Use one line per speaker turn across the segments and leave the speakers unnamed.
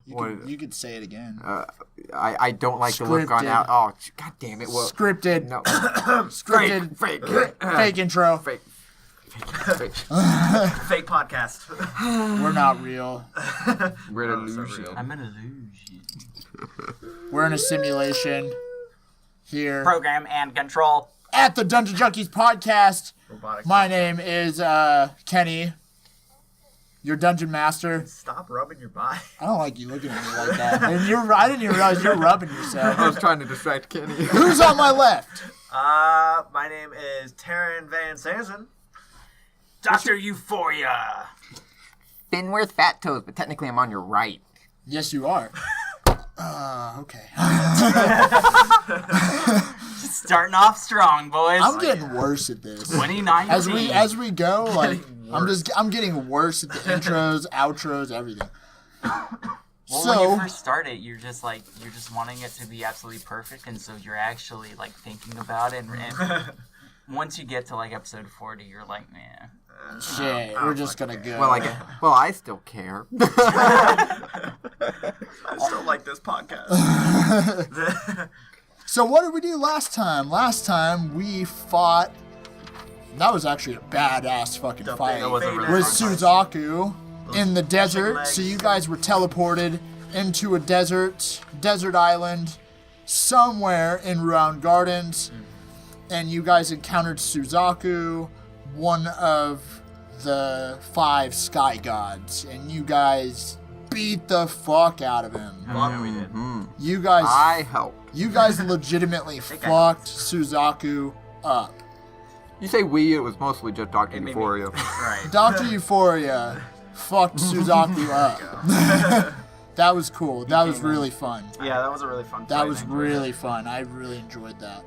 You could say it again.
I don't like the look on out. Oh, god damn it! Well,
Scripted.
No.
Scripted. Fake intro.
Fake.
Fake podcast.
We're not real.
We're an illusion.
I'm an illusion.
We're in a simulation here
Program and control.
at the Dungeon Junkies podcast.
Robotic.
My name is Kenny, your dungeon master.
Stop rubbing your body.
I don't like you looking at me like that. And I didn't even realize you're rubbing yourself.
I was trying to distract Kenny.
Who's on my left?
My name is Taryn Van Sanson. Dr. Euphoria.
Finworth Fat Toes, but technically I'm on your right.
Yes, you are. Okay.
Starting off strong, boys.
I'm getting worse at this.
2019.
As we go, like I'm getting worse at the intros, outros, everything.
Well, when you first start it, you're just wanting it to be absolutely perfect, and so you're actually like thinking about it. And once you get to like episode 40, you're like, man,
shit, we're just gonna go.
Well, I still care.
I still like this podcast.
So what did we do last time? Last time we fought. That was actually a badass fucking fight.
That was a really
with
fun fight.
Suzaku in the desert.
legs.
So you guys were teleported into a desert island somewhere in Ruan Gardens, and you guys encountered Suzaku, one of the 5 sky gods, and you guys beat the fuck out of him.
Yeah, we did.
You guys,
I helped.
you guys legitimately fucked Suzaku up.
You say we, it was mostly just Dr.
It made me-
Euphoria.
Right.
Dr. Euphoria fucked Suzaku up. That was cool. That was really fun.
Yeah, that was a really fun
That
fight.
was really fun. I really enjoyed that.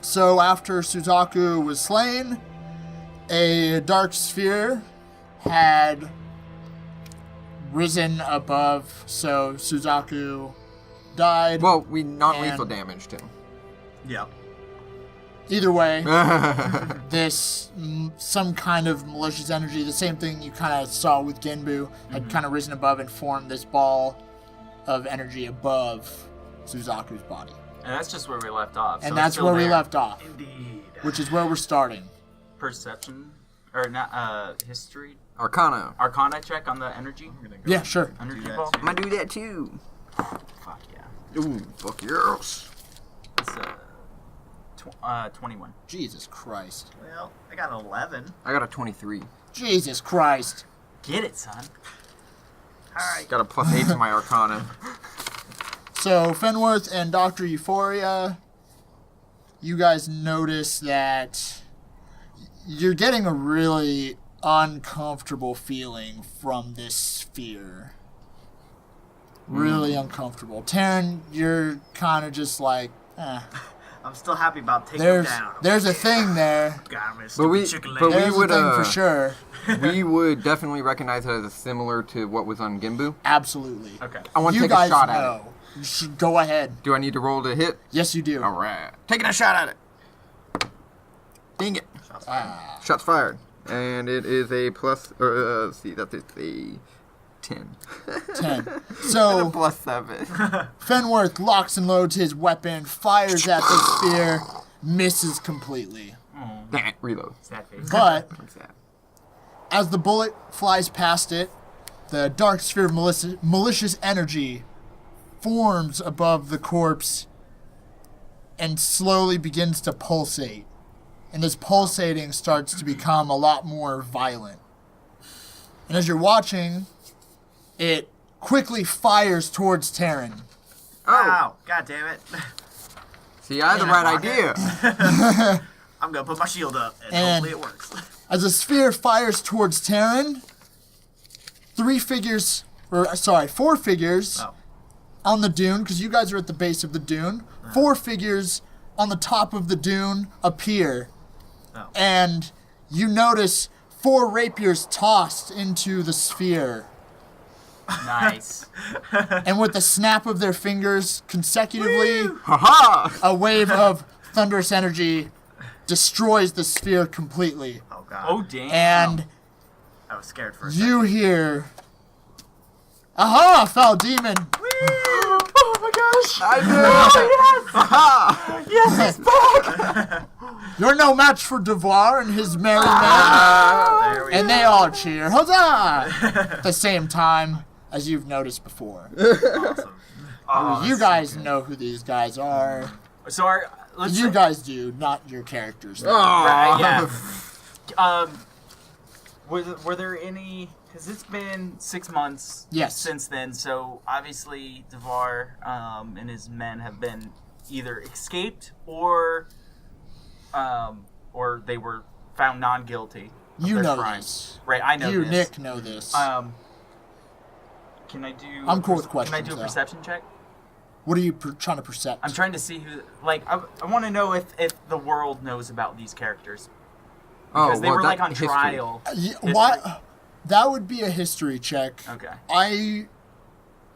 So after Suzaku was slain, a dark sphere had risen above, so Suzaku died.
Well, we non-lethal
And-
damaged him.
Yeah.
Either way, this some kind of malicious energy, the same thing you kind of saw with Genbu, had kind of risen above and formed this ball of energy above Suzaku's body.
and that's just where we left off.
And
so
that's
it's still
where we
there.
left off,
Indeed.
which is where we're starting.
Perception or not? History,
Arcana.
Arcana check on the energy.
Yeah, sure.
Energy
that
ball.
too.
I'm gonna do that too.
Fuck yeah.
Ooh, fuck yes.
It's 21.
Jesus Christ.
Well, I got an 11.
I got a 23.
Jesus Christ.
Get it, son.
Alright.
Got a +8 to my Arcana.
So, Fenworth and Dr. Euphoria, you guys notice that you're getting a really uncomfortable feeling from this sphere. Really uncomfortable. Taryn, you're kind of just like,
I'm still happy about taking him down.
there's a thing there.
God, man,
But we-
stupid chicken
but
leg.
we
There's
would,
a thing for
uh,
sure.
We would definitely recognize it as similar to what was on Gimbu.
Absolutely.
Okay.
I want to
You
take a
guys
shot at it.
know. You should go ahead.
Do I need to roll to hit?
Yes, you do.
Alright. Taking a shot at it. Dang it. Shots fired. And it is a plus, let's see, that is a 10.
10. So,
+7.
Fenworth locks and loads his weapon, fires at the spear, misses completely.
Dang it, reload.
Sad face.
But
I'm sad.
as the bullet flies past it, the dark sphere of malicious energy forms above the corpse and slowly begins to pulsate. And this pulsating starts to become a lot more violent. And as you're watching, it quickly fires towards Taryn.
Ow. God damn it.
See, I had the right idea.
I'm gonna put my shield up, and
And-
hopefully it works.
As the sphere fires towards Taryn, 4 figures
Oh.
on the dune, because you guys are at the base of the dune, 4 figures on the top of the dune appear.
Oh.
And you notice 4 rapiers tossed into the sphere.
Nice.
And with the snap of their fingers consecutively,
Haha!
a wave of thunderous energy destroys the sphere completely.
Oh, God.
Oh damn.
And
I was scared for a
you hear Aha, foul demon.
Oh my gosh!
I knew. Aha!
Yes, he's back.
You're no match for Devoir and his merry men.
There we
And
go.
they all cheer, huzzah! At the same time, as you've noticed before.
Awesome. Oh,
You
that's
guys
so good.
know who these guys are.
So let's
You guys do, not your characters.
Oh,
yeah. Were there any? Because it's been 6 months
Yes.
since then. So obviously Devar and his men have been either escaped or they were found non-guilty. of
You
their
know
crimes.
this.
Right? I know
You,
this.
Nick, know this.
Can I do?
I'm cool with
Can I
questions,
do a
though.
perception check?
What are you trying to percept?
I'm trying to see who. Like, I want to know if the world knows about these characters because they were like on
history.
trial.
What? That would be a history check.
Okay.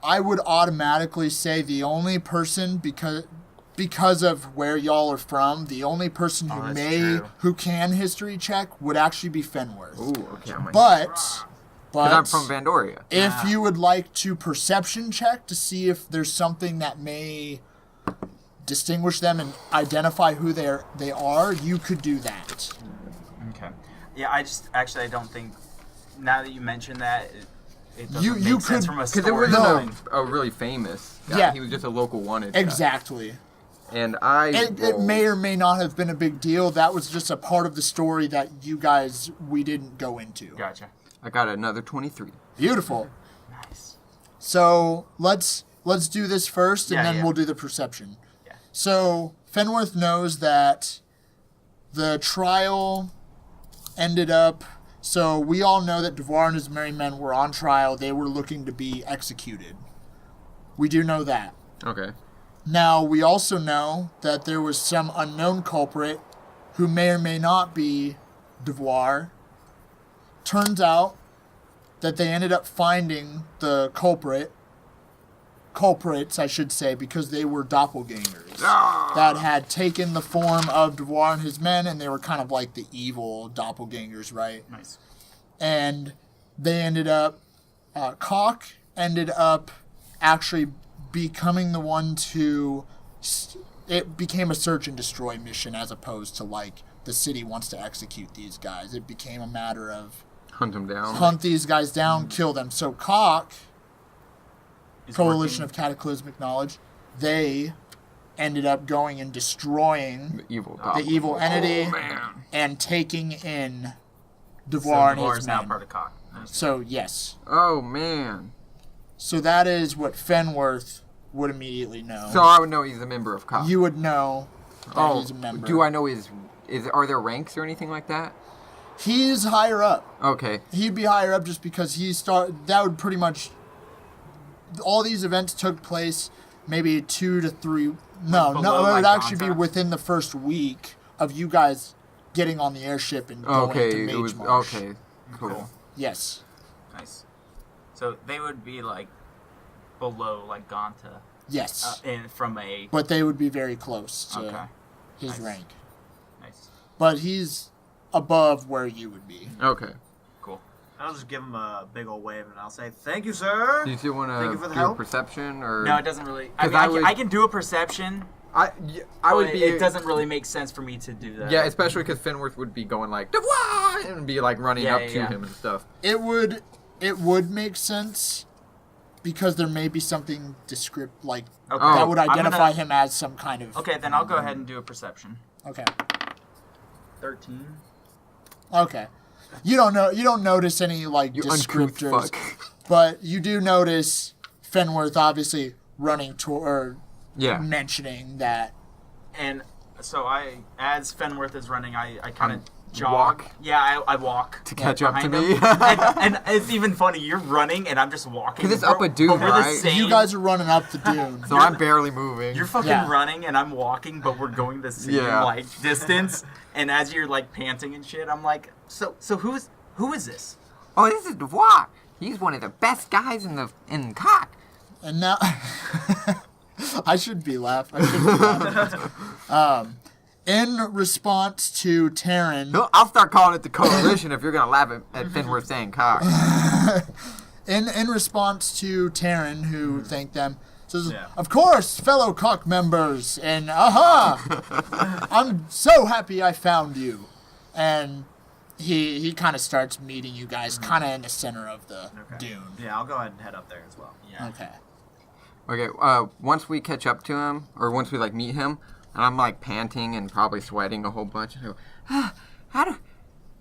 I would automatically say the only person because of where y'all are from, the only person
Oh,
who
that's true.
who can history check would actually be Fenworth.
Ooh, okay.
But
I'm from Vandoria.
if
Ah.
you would like to perception check to see if there's something that may distinguish them and identify who they are, you could do that.
Okay. Yeah, I don't think. Now that you mention that, it doesn't
You-
make
you
sense
could-
from a
Because
story.
it wasn't
No.
a really famous guy.
Yeah.
He was just a local wanted guy.
Exactly.
And
It may or may not have been a big deal. That was just a part of the story that we didn't go into.
Gotcha.
I got another 23.
Beautiful.
Nice.
So let's do this first, and
Yeah,
then
yeah.
we'll do the perception.
Yeah.
So Fenworth knows that the trial ended up. So we all know that Devar and his merry men were on trial. They were looking to be executed. We do know that.
Okay.
Now, we also know that there was some unknown culprit who may or may not be Devoir. Turns out that they ended up finding the culprits, I should say, because they were doppelgangers that had taken the form of Devoir and his men, and they were kind of like the evil doppelgangers, right?
Nice.
And they ended up, Cock ended up actually becoming the one to, it became a search and destroy mission as opposed to like the city wants to execute these guys. It became a matter of
Hunt him down.
hunt these guys down, kill them. So Cock,
Is
Coalition
working-
of Cataclysmic Knowledge, they ended up going and destroying
The evil
the evil entity
Oh, man.
and taking in
So
Devoir and
Devar
his
is now
men.
part of Cock. Nice.
So yes.
Oh, man.
So that is what Fenworth would immediately know.
So I would know he's a member of COP.
You would know that
oh,
he's a member.
do I know are there ranks or anything like that?
He's higher up.
Okay.
He'd be higher up just because that would pretty much, all these events took place maybe 2 to 3, no,
Below,
it would
like,
actually be
Gonta?
within the first week of you guys getting on the airship and going
Okay.
to Mage
It was
Marsh.
okay. Cool.
Yes.
Nice. So they would be like below like Gonta,
Yes.
and from a
But they would be very close to
okay.
his
Nice.
rank.
Nice.
But he's above where you would be.
Okay.
Cool.
I'll just give him a big old wave and I'll say, "Thank you, sir."
Do you still want
Thank you
to
for the
do a
help.
perception or?
No, it doesn't really.
'Cause
I
I would-
can do a perception.
I would
but
be.
It doesn't really make sense for me to do that.
Yeah, especially because Fenworth would be going like "Devoir!" and be like running
Yeah,
up
yeah,
to
yeah.
him and stuff.
It would make sense because there may be something descript like
Okay.
that would
I'm
identify
gonna-
him as some kind of
Okay, then I'll go ahead and do a perception.
Okay.
13.
Okay. You don't notice any like
You uncouth
descriptors,
fuck.
but you do notice Fenworth obviously running toward
Yeah.
mentioning that.
And so as Fenworth is running, I kind of jog.
walk?
Yeah, I walk
To catch up to
behind
me?
him. and it's even funny. You're running, and I'm just walking.
'Cause it's
We're-
up a dune,
but we're the
right?
same.
You guys are running up the dune.
So I'm barely moving.
You're fucking
Yeah.
running, and I'm walking, but we're going the same
Yeah.
like distance. And as you're like panting and shit, I'm like, so who is this?
Oh, this is Devoir. He's one of the best guys in COC.
And now I should be laughing. In response to Taryn,
No, I'll start calling it the Coalition if you're gonna laugh at Fenworth saying COC.
in response to Taryn, who thanked them, says,
Yeah.
"Of course, fellow Cock members, and I'm so happy I found you." And he kind of starts meeting you guys, kind of in the center of the dune.
Yeah, I'll go ahead and head up there as well.
Yeah.
Okay.
Okay, once we catch up to him, or once we, like, meet him, and I'm, like, panting and probably sweating a whole bunch, I go,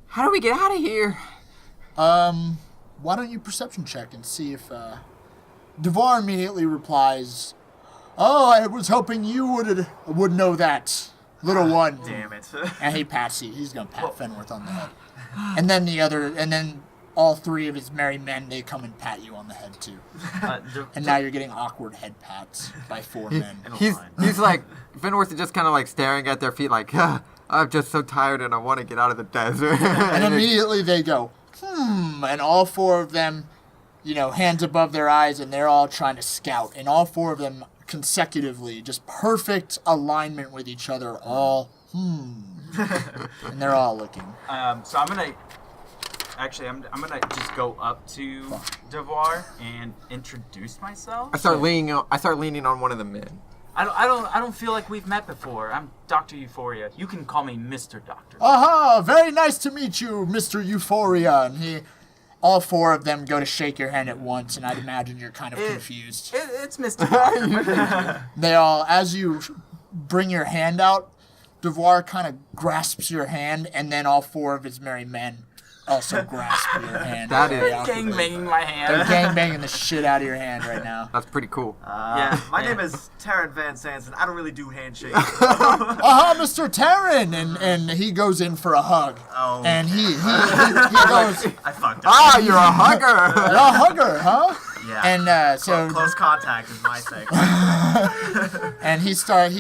how do we get out of here?
Why don't you perception check and see if Devar immediately replies, "Oh, I was hoping you would know that, little one."
Damn it.
And he pats you. He's gonna pat Fenworth on the head. And then all three of his merry men, they come and pat you on the head too. And now you're getting awkward head pats by four men.
He's like, Fenworth is just kind of, like, staring at their feet like, I'm just so tired and I want to get out of the desert.
And immediately they go, and all four of them, hands above their eyes, and they're all trying to scout. And all four of them consecutively, just perfect alignment with each other, all, and they're all looking.
So I'm gonna just go up to Devar and introduce myself.
I start leaning on one of the men.
I don't feel like we've met before. I'm Dr. Euphoria. You can call me Mr. Doctor.
Aha! Very nice to meet you, Mr. Euphoria. And all four of them go to shake your hand at once, and I'd imagine you're kind of confused.
It's Mr. Doctor.
They all, as you bring your hand out, Devar kind of grasps your hand, and then all four of his merry men also grasp your hand.
That is-
very awkwardly.
Gangbanging my
They're
hand.
gangbanging the shit out of your hand right now.
That's pretty cool.
Yeah.
My name is Taryn Van Sanson. I don't really do handshakes.
Aha, Mr. Taryn! And he goes in for a hug.
Oh.
And he goes,
I fucked up.
You're a hugger!
"You're a hugger, huh?"
Yeah.
And so,
Close contact is my thing.
and he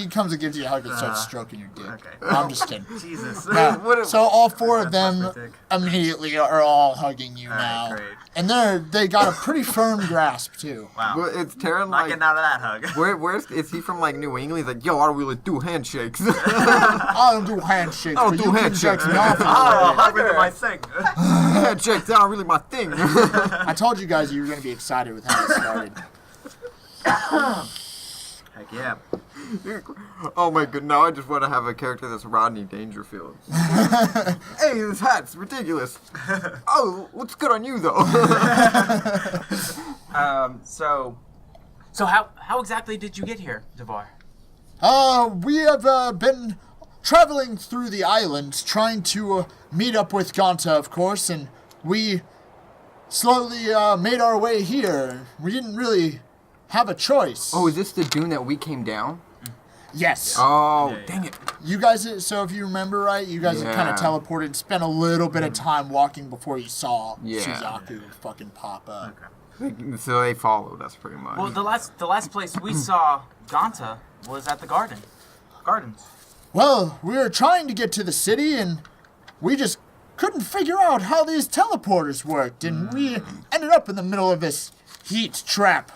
comes and gives you a hug and starts stroking your dick.
Okay.
I'm just kidding.
Jesus.
Yeah. So all four of them
That's my dick.
immediately are all hugging you now,
great.
and they got a pretty firm grasp too.
Wow.
Well, it's Taryn,
Not
like,
getting out of that hug.
is he from, like, New England? He's like, yo, I don't really do handshakes.
I don't do handshakes,
I don't
but
do
you can
handshakes.
jack me off.
Oh, hug into my thing.
Handshakes aren't really my thing.
I told you guys you were going to be excited with how it started.
Heck yeah.
Oh my god, now I just want to have a character that's Rodney Dangerfield. Hey, this hat's ridiculous. Oh, looks good on you, though.
So how exactly did you get here, Devar?
We have been traveling through the islands, trying to meet up with Ganta, of course, and we slowly made our way here. We didn't really have a choice.
Oh, is this the dune that we came down?
Yes.
Oh, dang it.
You guys, so if you remember right, you guys had kind of
Yeah.
teleported, spent a little bit of time walking before you saw
Yeah.
Suzaku fucking pop up.
So they followed us pretty much.
Well, the last place we saw Ganta was at the gardens.
Well, we were trying to get to the city, and we just couldn't figure out how these teleporters worked, and we ended up in the middle of this heat trap.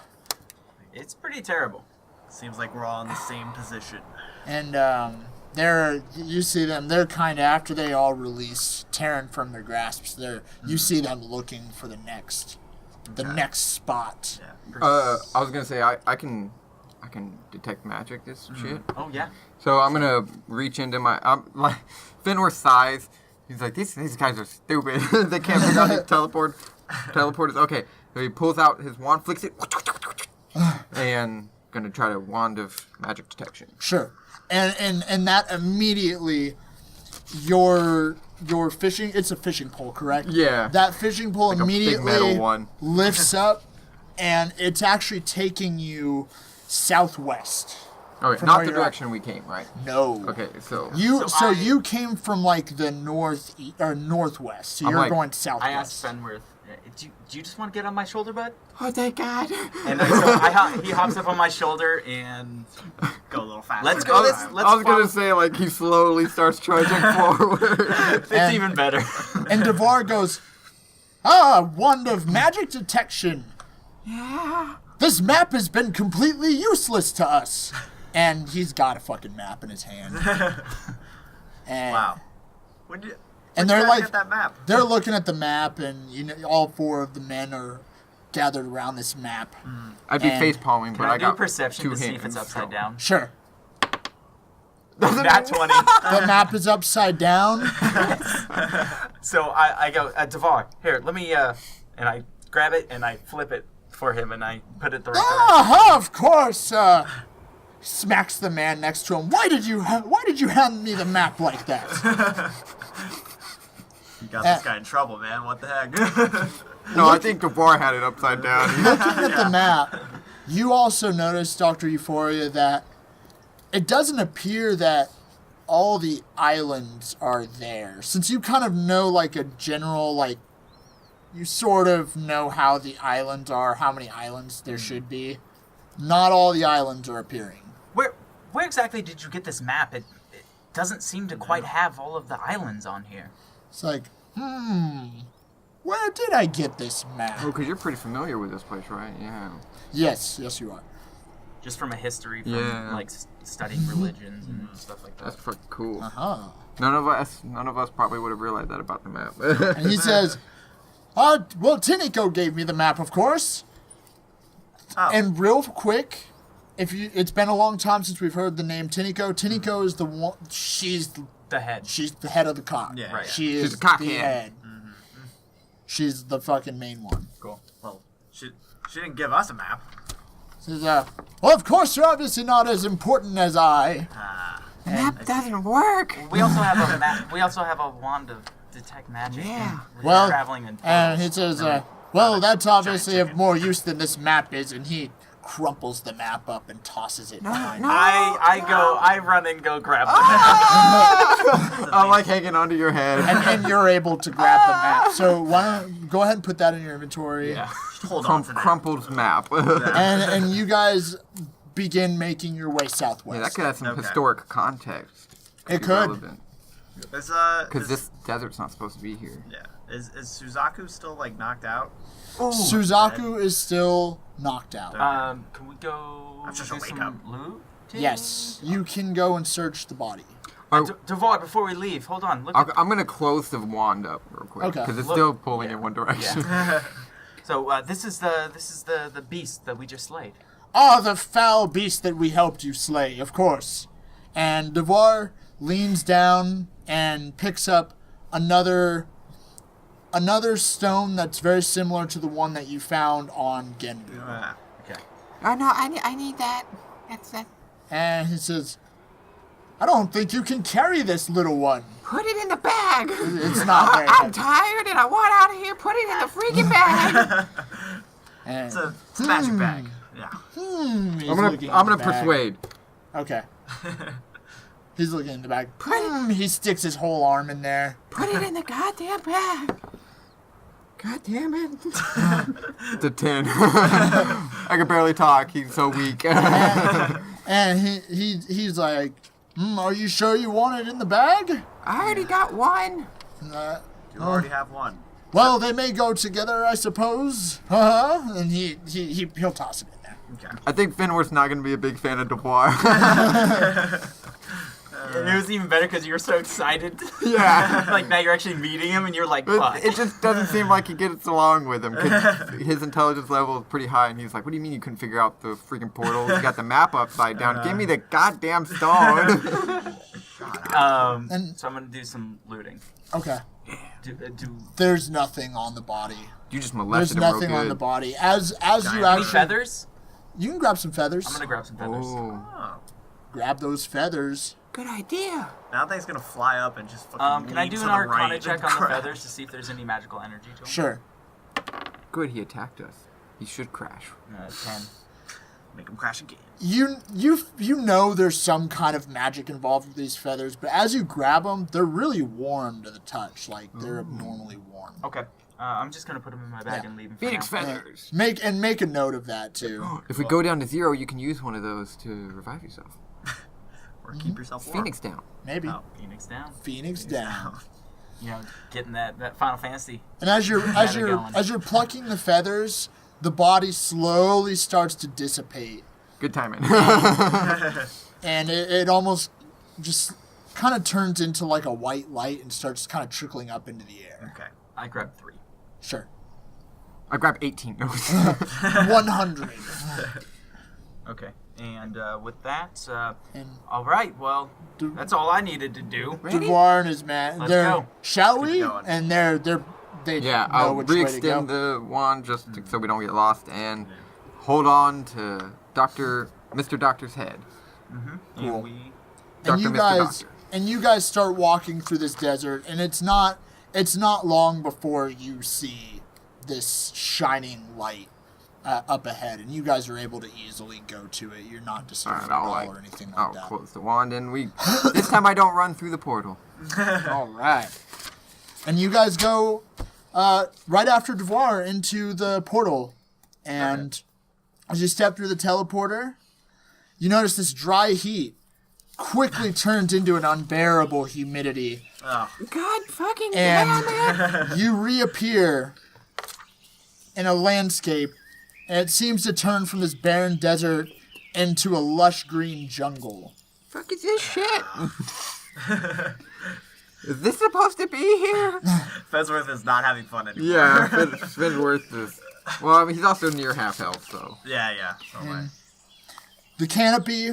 It's pretty terrible.
Seems like we're all in the same position.
And you see them, they're kind of, after they all release Terran from their grasps, you see them looking for the next spot.
Yeah.
I was gonna say I can detect magic. This shit.
Oh yeah.
So I'm gonna reach into my like Fenworth sighs. He's like these guys are stupid. They can't figure out these teleporters. Okay, so he pulls out his wand, flicks it, and gonna try to wand of magic detection.
Sure. And that immediately your fishing, it's a fishing pole, correct?
Yeah.
That fishing pole
Like a big
immediately
metal one.
lifts up, and it's actually taking you southwest.
Okay,
From
not
where
the
you're at.
direction we came, right?
No.
Okay, so
You came from like the northwest. So
I'm
you're
going
going
I
southwest.
asked Fenworth, do you just want to get on my shoulder, bud?
oh thank God.
And so he hops up on my shoulder and
Go a little faster.
let's go. Let's
I was
follow-
gonna say like he slowly starts trudging forward.
It's
And-
even better.
And Devar goes, wand of magic detection. Yeah. This map has been completely useless to us. And he's got a fucking map in his hand. And
Wow. When did
And
you
they're
guys
like-
get that map?
they're looking at the map, and all four of the men are gathered around this map.
I'd be
And-
face palming, but
Can I
I
do
got
perception
two
to see
hands.
if it's upside down?
Sure.
Nat 20.
The map is upside down.
So I go, Devar, here, let me, and I grab it and I flip it for him and I put it the right direction.
Ah, of course. Smacks the man next to him. Why did you hand me the map like that?
You got this guy in trouble, man. What the heck?
No, I think Devar had it upside down.
Looking at the map, you also notice, Dr. Euphoria, that it doesn't appear that all the islands are there. Since you kind of know, like, a general, like, you sort of know how the islands are, how many islands there should be. Not all the islands are appearing.
Where exactly did you get this map? It doesn't seem to quite have all of the islands on here.
It's like, where did I get this map?
Oh, because you're pretty familiar with this place, right? Yeah.
Yes, you are.
Just from a history, from
Yeah.
like studying religions and stuff like
That's
that.
fucking cool.
Uh-huh.
None of us probably would have realized that about the map.
And he says, well, Tiniko gave me the map, of course.
Oh.
And real quick, it's been a long time since we've heard the name Tiniko. Tiniko is the one. She's
The head.
the head of the cock.
Yeah,
Right.
She
She's
is
a cock
the
hand.
head. She's the fucking main one.
Cool.
Well, she didn't give us a map.
Says, well, of course you're obviously not as important as I.
map doesn't work.
We also have a map. We also have a wand of detect magic.
Yeah.
And
Well,
traveling in
and he
portals.
says, well, that's obviously of more use than this map is, and he crumples the map up and tosses it behind him.
I run and go grab the
I'm like hanging onto your head.
And you're able to grab the map. So why don't go ahead and put that in your inventory.
Yeah.
Just hold on for now.
Crumpled map.
And you guys begin making your way
Yeah, that
southwest.
could have some
Okay.
historic context.
It
Be
could.
relevant.
Because
Because this desert's not supposed to be here.
Yeah. Is Suzaku still like knocked out?
Suzaku is still knocked out.
Can we go
I'm just
do
a wake
some
up.
loot?
Yes, you can go and search the body.
Devar, before we leave, hold on. Look.
I'm gonna close the wand up real quick
Okay.
because it's
Look.
still pulling in one direction.
So this is the beast that we just slayed.
Ah, the foul beast that we helped you slay, of course. And Devar leans down and picks up another stone that's very similar to the one that you found on Genbu.
Okay.
Oh no, I need that. That's that.
And he says, I don't think you can carry this little one.
Put it in the bag.
It's not very
I'm
heavy.
tired and I want out of here. Put it in the freaking bag.
And,
It's a magic bag. Yeah.
he's
I'm
looking in
gonna
the bag.
persuade.
Okay. He's looking in the bag. He sticks his whole arm in there.
Put it in the goddamn bag. God damn it. The 10. I can barely talk. He's so weak.
And he's like, are you sure you want it in the bag?
I already got one.
You already have one.
Well, they may go together, I suppose. And he'll toss it in there.
Okay.
I think Finworth's not going to be a big fan of Devoir.
And it was even better because you were so excited.
Yeah.
Like now you're actually meeting him and you're like, fuck.
It just doesn't seem like he gets along with him because his intelligence level is pretty high, and he's like, "What do you mean you couldn't figure out the freaking portal? You got the map upside down. Give me the goddamn stone."
And
So I'm gonna do some looting.
okay,
Do
there's nothing on the body.
You just
There's
molested him real
nothing on
good.
the body. As you
Any
actually,
feathers?
you can grab some feathers.
I'm gonna grab some feathers.
Oh,
Oh.
Grab those feathers.
good idea.
Now that thing's gonna fly up and just fucking
Can I
leap
do
to
an
the
Arcana
right
check
and
on the
crash.
feathers to see if there's any magical energy to them?
Sure.
Good, he attacked us. He should crash.
10.
Make him crash again.
You know there's some kind of magic involved with these feathers, but as you grab them, they're really warm to the touch. Like they're abnormally warm.
Okay. I'm just gonna put them in my bag
Yeah.
and leave them.
Phoenix
for now.
feathers.
Make a note of that too.
If we go down to 0, you can use one of those to revive yourself.
Or keep yourself warm.
Phoenix down.
Maybe.
Oh.
Phoenix down.
Phoenix down.
You know, getting that Final Fantasy.
And as you're
going.
plucking the feathers, the body slowly starts to dissipate,
Good timing.
and it almost just kind of turns into like a white light and starts kind of trickling up into the air.
Okay.
I grabbed 3.
Sure.
I grab 18. No.
100.
Okay. And with that,
And
all right. Well,
Du-
that's all I needed to do.
Devar and his man.
Let's
they're,
go.
Shall
Let's
we?
keep going.
And they
Yeah,
know
I'll
which way to go.
re-extend the wand just so we don't get lost and hold on to Mr. Doctor's head.
Cool.
And we.
And
Dr.
you
Mr.
guys
Doctor.
and you guys start walking through this desert, and it's not long before you see this shining light up ahead, and you guys are able to easily go to it. You're not disturbed at all or anything like
I'll
that.
close the wand and this time I don't run through the portal.
All right. And you guys go right after Devar into the portal, and as you step through the teleporter, you notice this dry heat quickly turns into an unbearable humidity,
Oh,
God fucking
and you reappear in a landscape, and it seems to turn from this barren desert into a lush green jungle.
fuck is this shit? Is this supposed to be here?
Fensworth is not having fun anymore.
Yeah, Finworth is. Well, I mean, he's also near half health, so.
Yeah. So am I.
The canopy,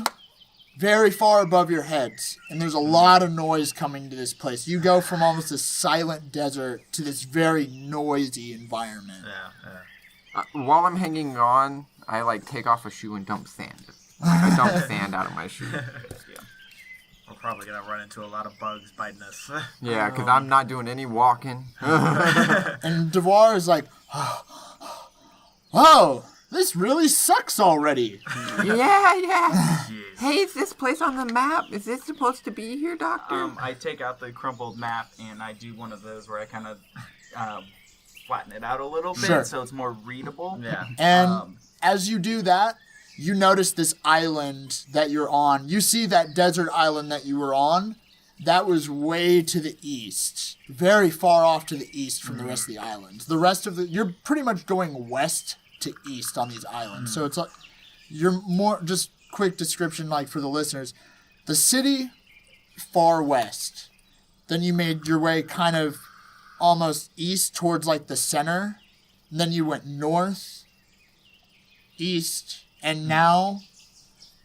very far above your heads, and there's a lot of noise coming to this place. You go from almost a silent desert to this very noisy environment.
Yeah.
While I'm hanging on, I take off a shoe and dump sand. I dump sand out of my shoe.
We're probably gonna run into a lot of bugs biting us.
Yeah, because I'm not doing any walking.
And Devar is like, oh, this really sucks already.
Yeah.
Jeez.
Hey, is this place on the map? Is this supposed to be here, Doctor?
I take out the crumpled map and I do one of those where I kind of flatten it out a little bit
Sure.
so it's more readable.
Yeah.
And as you do that, you notice this island that you're on. You see that desert island that you were on. That was way to the east, very far off to the east from the rest of the islands. The rest of you're pretty much going west to east on these islands. So it's like, you're more, just quick description for the listeners. The city, far west. Then you made your way kind of almost east towards the center. And then you went north, east, and now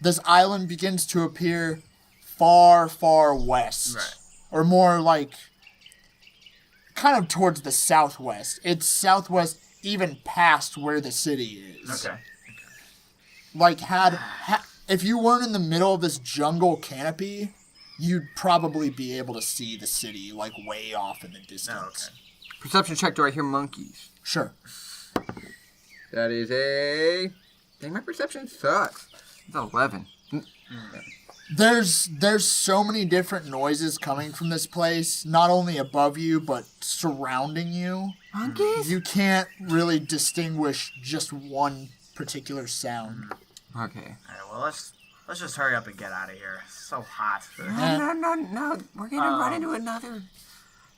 this island begins to appear far, far west.
Right.
Or more kind of towards the southwest. It's southwest even past where the city is.
Okay.
If you weren't in the middle of this jungle canopy, you'd probably be able to see the city way off in the distance.
Oh, okay.
Perception check, do I hear monkeys?
Sure.
That is a... Dang, my perception sucks. It's 11.
There's so many different noises coming from this place, not only above you, but surrounding you.
Monkeys?
You can't really distinguish just one particular sound.
Okay.
All right. Well, let's just hurry up and get out of here. It's so hot.
No. We're gonna run into another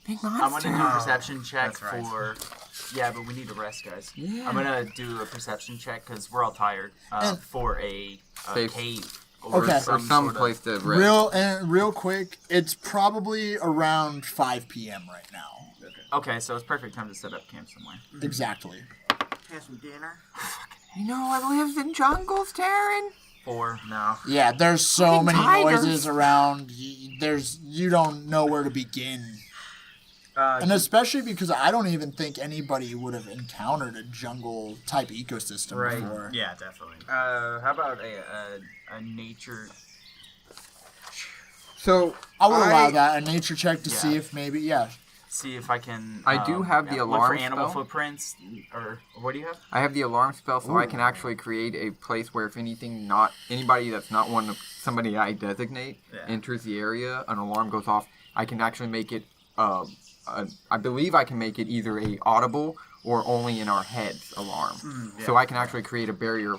big monster.
I'm gonna do a perception check
that's right.
for. Yeah, but we need to rest, guys.
Yeah.
I'm gonna do a perception check because we're all tired
And-
for a
Safe.
cave or
Okay.
Or
some,
some
sort
place
of.
to rest.
Real quick, it's probably around 5 p.m. right now.
Okay, so it's perfect time to set up camp somewhere.
Exactly.
Have some dinner?
You know what lives in jungles, Taryn?
4.
No.
Yeah, there's so
Fucking
many
tigers.
noises around. You don't know where to begin. And especially because I don't even think anybody would have encountered a jungle type ecosystem
Right.
before.
Yeah, definitely.
How about a nature?
So
I will allow that, a nature check to
Yeah.
see if maybe, yeah.
See if I can.
I do have the
look
alarm
for animal
spell.
footprints, or what do you have?
I have the alarm spell, so I can actually create a place where if anybody that's not somebody I designate
Yeah.
enters the area, an alarm goes off. I can actually make it. I believe I can make it either a audible or only in our heads alarm. So I can actually create a barrier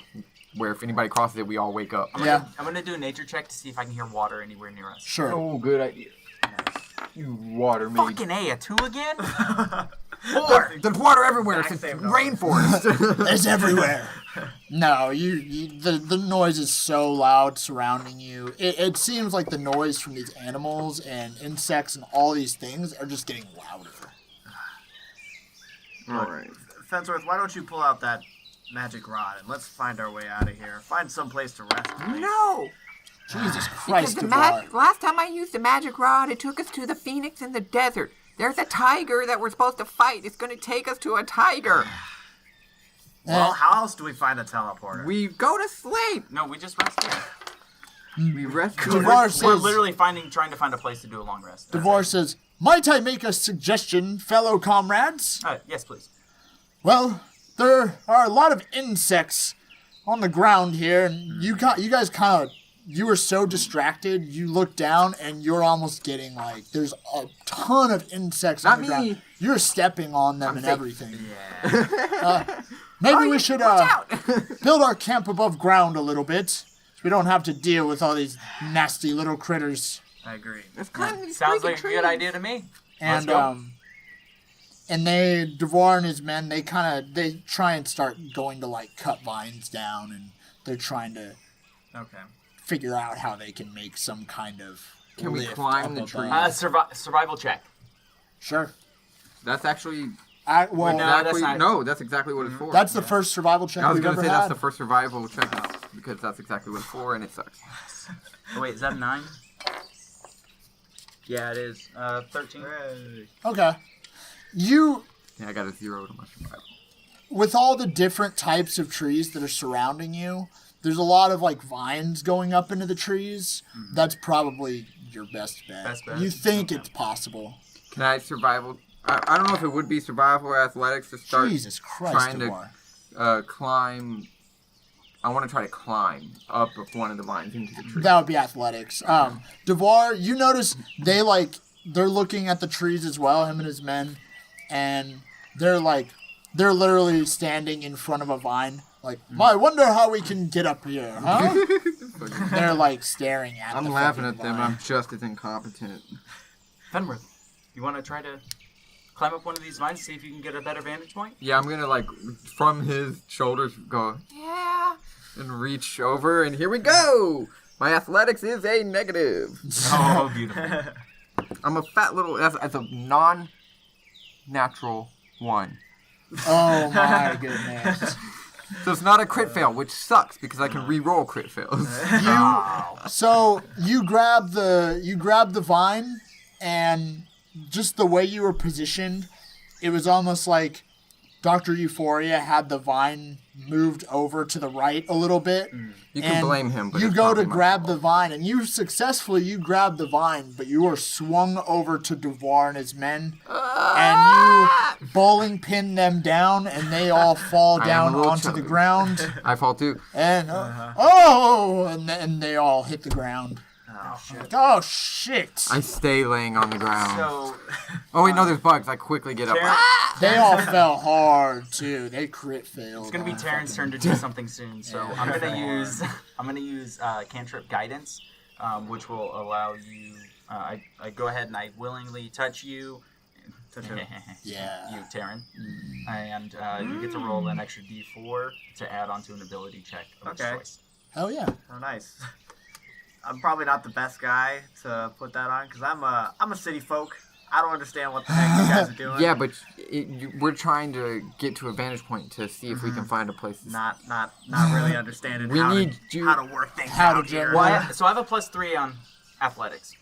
where if anybody crosses it, we all wake up.
Yeah,
I'm gonna do a nature check to see if I can hear water anywhere near us.
sure.
Oh, good idea. You water me.
Fucking A, a 2 again?
4! There's water everywhere. It's
Exact
a
same number.
rainforest.
It's everywhere. No, the noise is so loud surrounding you. It seems like the noise from these animals and insects and all these things are just getting louder.
All right.
Fensworth, why don't you pull out that magic rod and let's find our way out of here. Find some place to rest. Please.
No!
Jesus
Because
Christ,
the
Devar.
last time I used the magic rod, it took us to the Phoenix in the desert. There's a tiger that we're supposed to fight. It's going to take us to a tiger.
Well, how else do we find a teleporter?
We go to sleep.
No, we just rest here.
We rest.
Devar
We're
says,
literally trying to find a place to do a long rest.
Devar says, might I make a suggestion, fellow comrades?
Yes, please.
Well, there are a lot of insects on the ground here, and you guys kind of, you were so distracted, you look down and you're almost getting like, there's a ton of insects on
Not
the
me.
ground. You're stepping on them and
safe.
everything.
Yeah.
Maybe we should
Watch out.
build our camp above ground a little bit, so we don't have to deal with all these nasty little critters.
I agree.
Let's climb these
Sounds
freaking
like a
trees.
good idea to me.
And
go.
Devar and his men, they try and start going to like cut vines down, and they're trying to
Okay.
figure out how they can make some kind of
Can we
lift
climb
up
the
above.
tree?
Survival check.
Sure.
That's actually
Well,
No, that's
exactly
not-
that's exactly what it's for.
that's the first survival check
I was
we've
gonna
ever
say
had.
that's the first survival check because that's exactly what it's for, and it sucks.
Oh, wait, is that a 9? Yeah, it is. 13.
Okay. You,
Yeah, I got a 0 to my survival.
with all the different types of trees that are surrounding you, there's a lot of like vines going up into the trees. That's probably your best bet.
Best bet?
You think it's possible.
Can I survival? I don't know if it would be survival or athletics to start
Jesus Christ,
trying
Devar.
to climb. I want to try to climb up one of the vines into the tree.
That would be athletics. Devar, you notice they're looking at the trees as well, him and his men, and they're literally standing in front of a vine. Like, I wonder how we can get up here, huh? They're like staring at.
I'm
the
laughing
fucking
at them.
vine.
I'm just as incompetent.
Fenworth, you want to try to climb up one of these vines, see if you can get a better vantage point?
Yeah, I'm gonna like from his shoulders go yeah and reach over, and here we go. My athletics is a negative.
Oh, beautiful.
I'm a fat little. That's a non-natural 1.
Oh my goodness.
So it's not a crit fail, which sucks because I can re-roll crit fails.
So you grab the vine, and just the way you were positioned, it was almost like Dr. Euphoria had the vine moved over to the right a little bit.
You can
And
blame him, but
you
it's
go to
probably my
grab the
fault.
vine, and you grab the vine, but you are swung over to Devar and his men, and you bowling pin them down, and they all fall
I am
down
a little
onto the
chubby.
ground,
I fall too.
and and then they all hit the ground. Oh shit!
I stay laying on the ground.
So,
Oh wait, no, there's bugs. I quickly get up.
Terran-
They all fell hard too. They crit failed.
it's gonna be
on
Terran's turn
fucking-
to do something soon. So I'm gonna use cantrip guidance, which will allow you. I go ahead and I willingly touch you.
Yeah.
You, Terran, and you get to roll an extra D4 to add onto an ability check of
Okay.
choice.
Hell yeah.
Oh, nice. I'm probably not the best guy to put that on because I'm a city folk. I don't understand what the heck you guys are doing.
Yeah, but we're trying to get to a vantage point to see if we can find a place. To
not really understanding
We
how,
need
to,
you-
how to work things
How to
out here.
generate-
Well, so I have a +3 on athletics.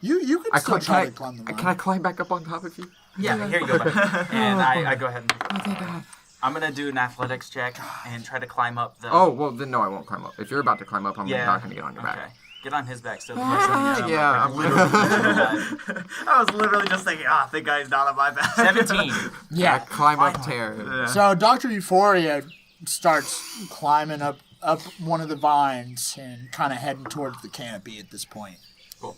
You can
I
still
cl-
try
can,
to climb the
I,
vine.
can I climb back up on top of you?
Yeah, here you go, buddy. And I go ahead and
Oh, thank God.
I'm gonna do an athletics check and try to climb up the.
Oh, well, then no, I won't climb up. If you're about to climb up, I'm
yeah.
not going to get on your
Okay.
back.
Get on his back still.
Yeah, I'm
I was literally just thinking, I think he's not on my back.
17.
I
Yeah.
climb up Terra.
So Dr. Euphoria starts climbing up one of the vines and kind of heading towards the canopy at this point.
Cool.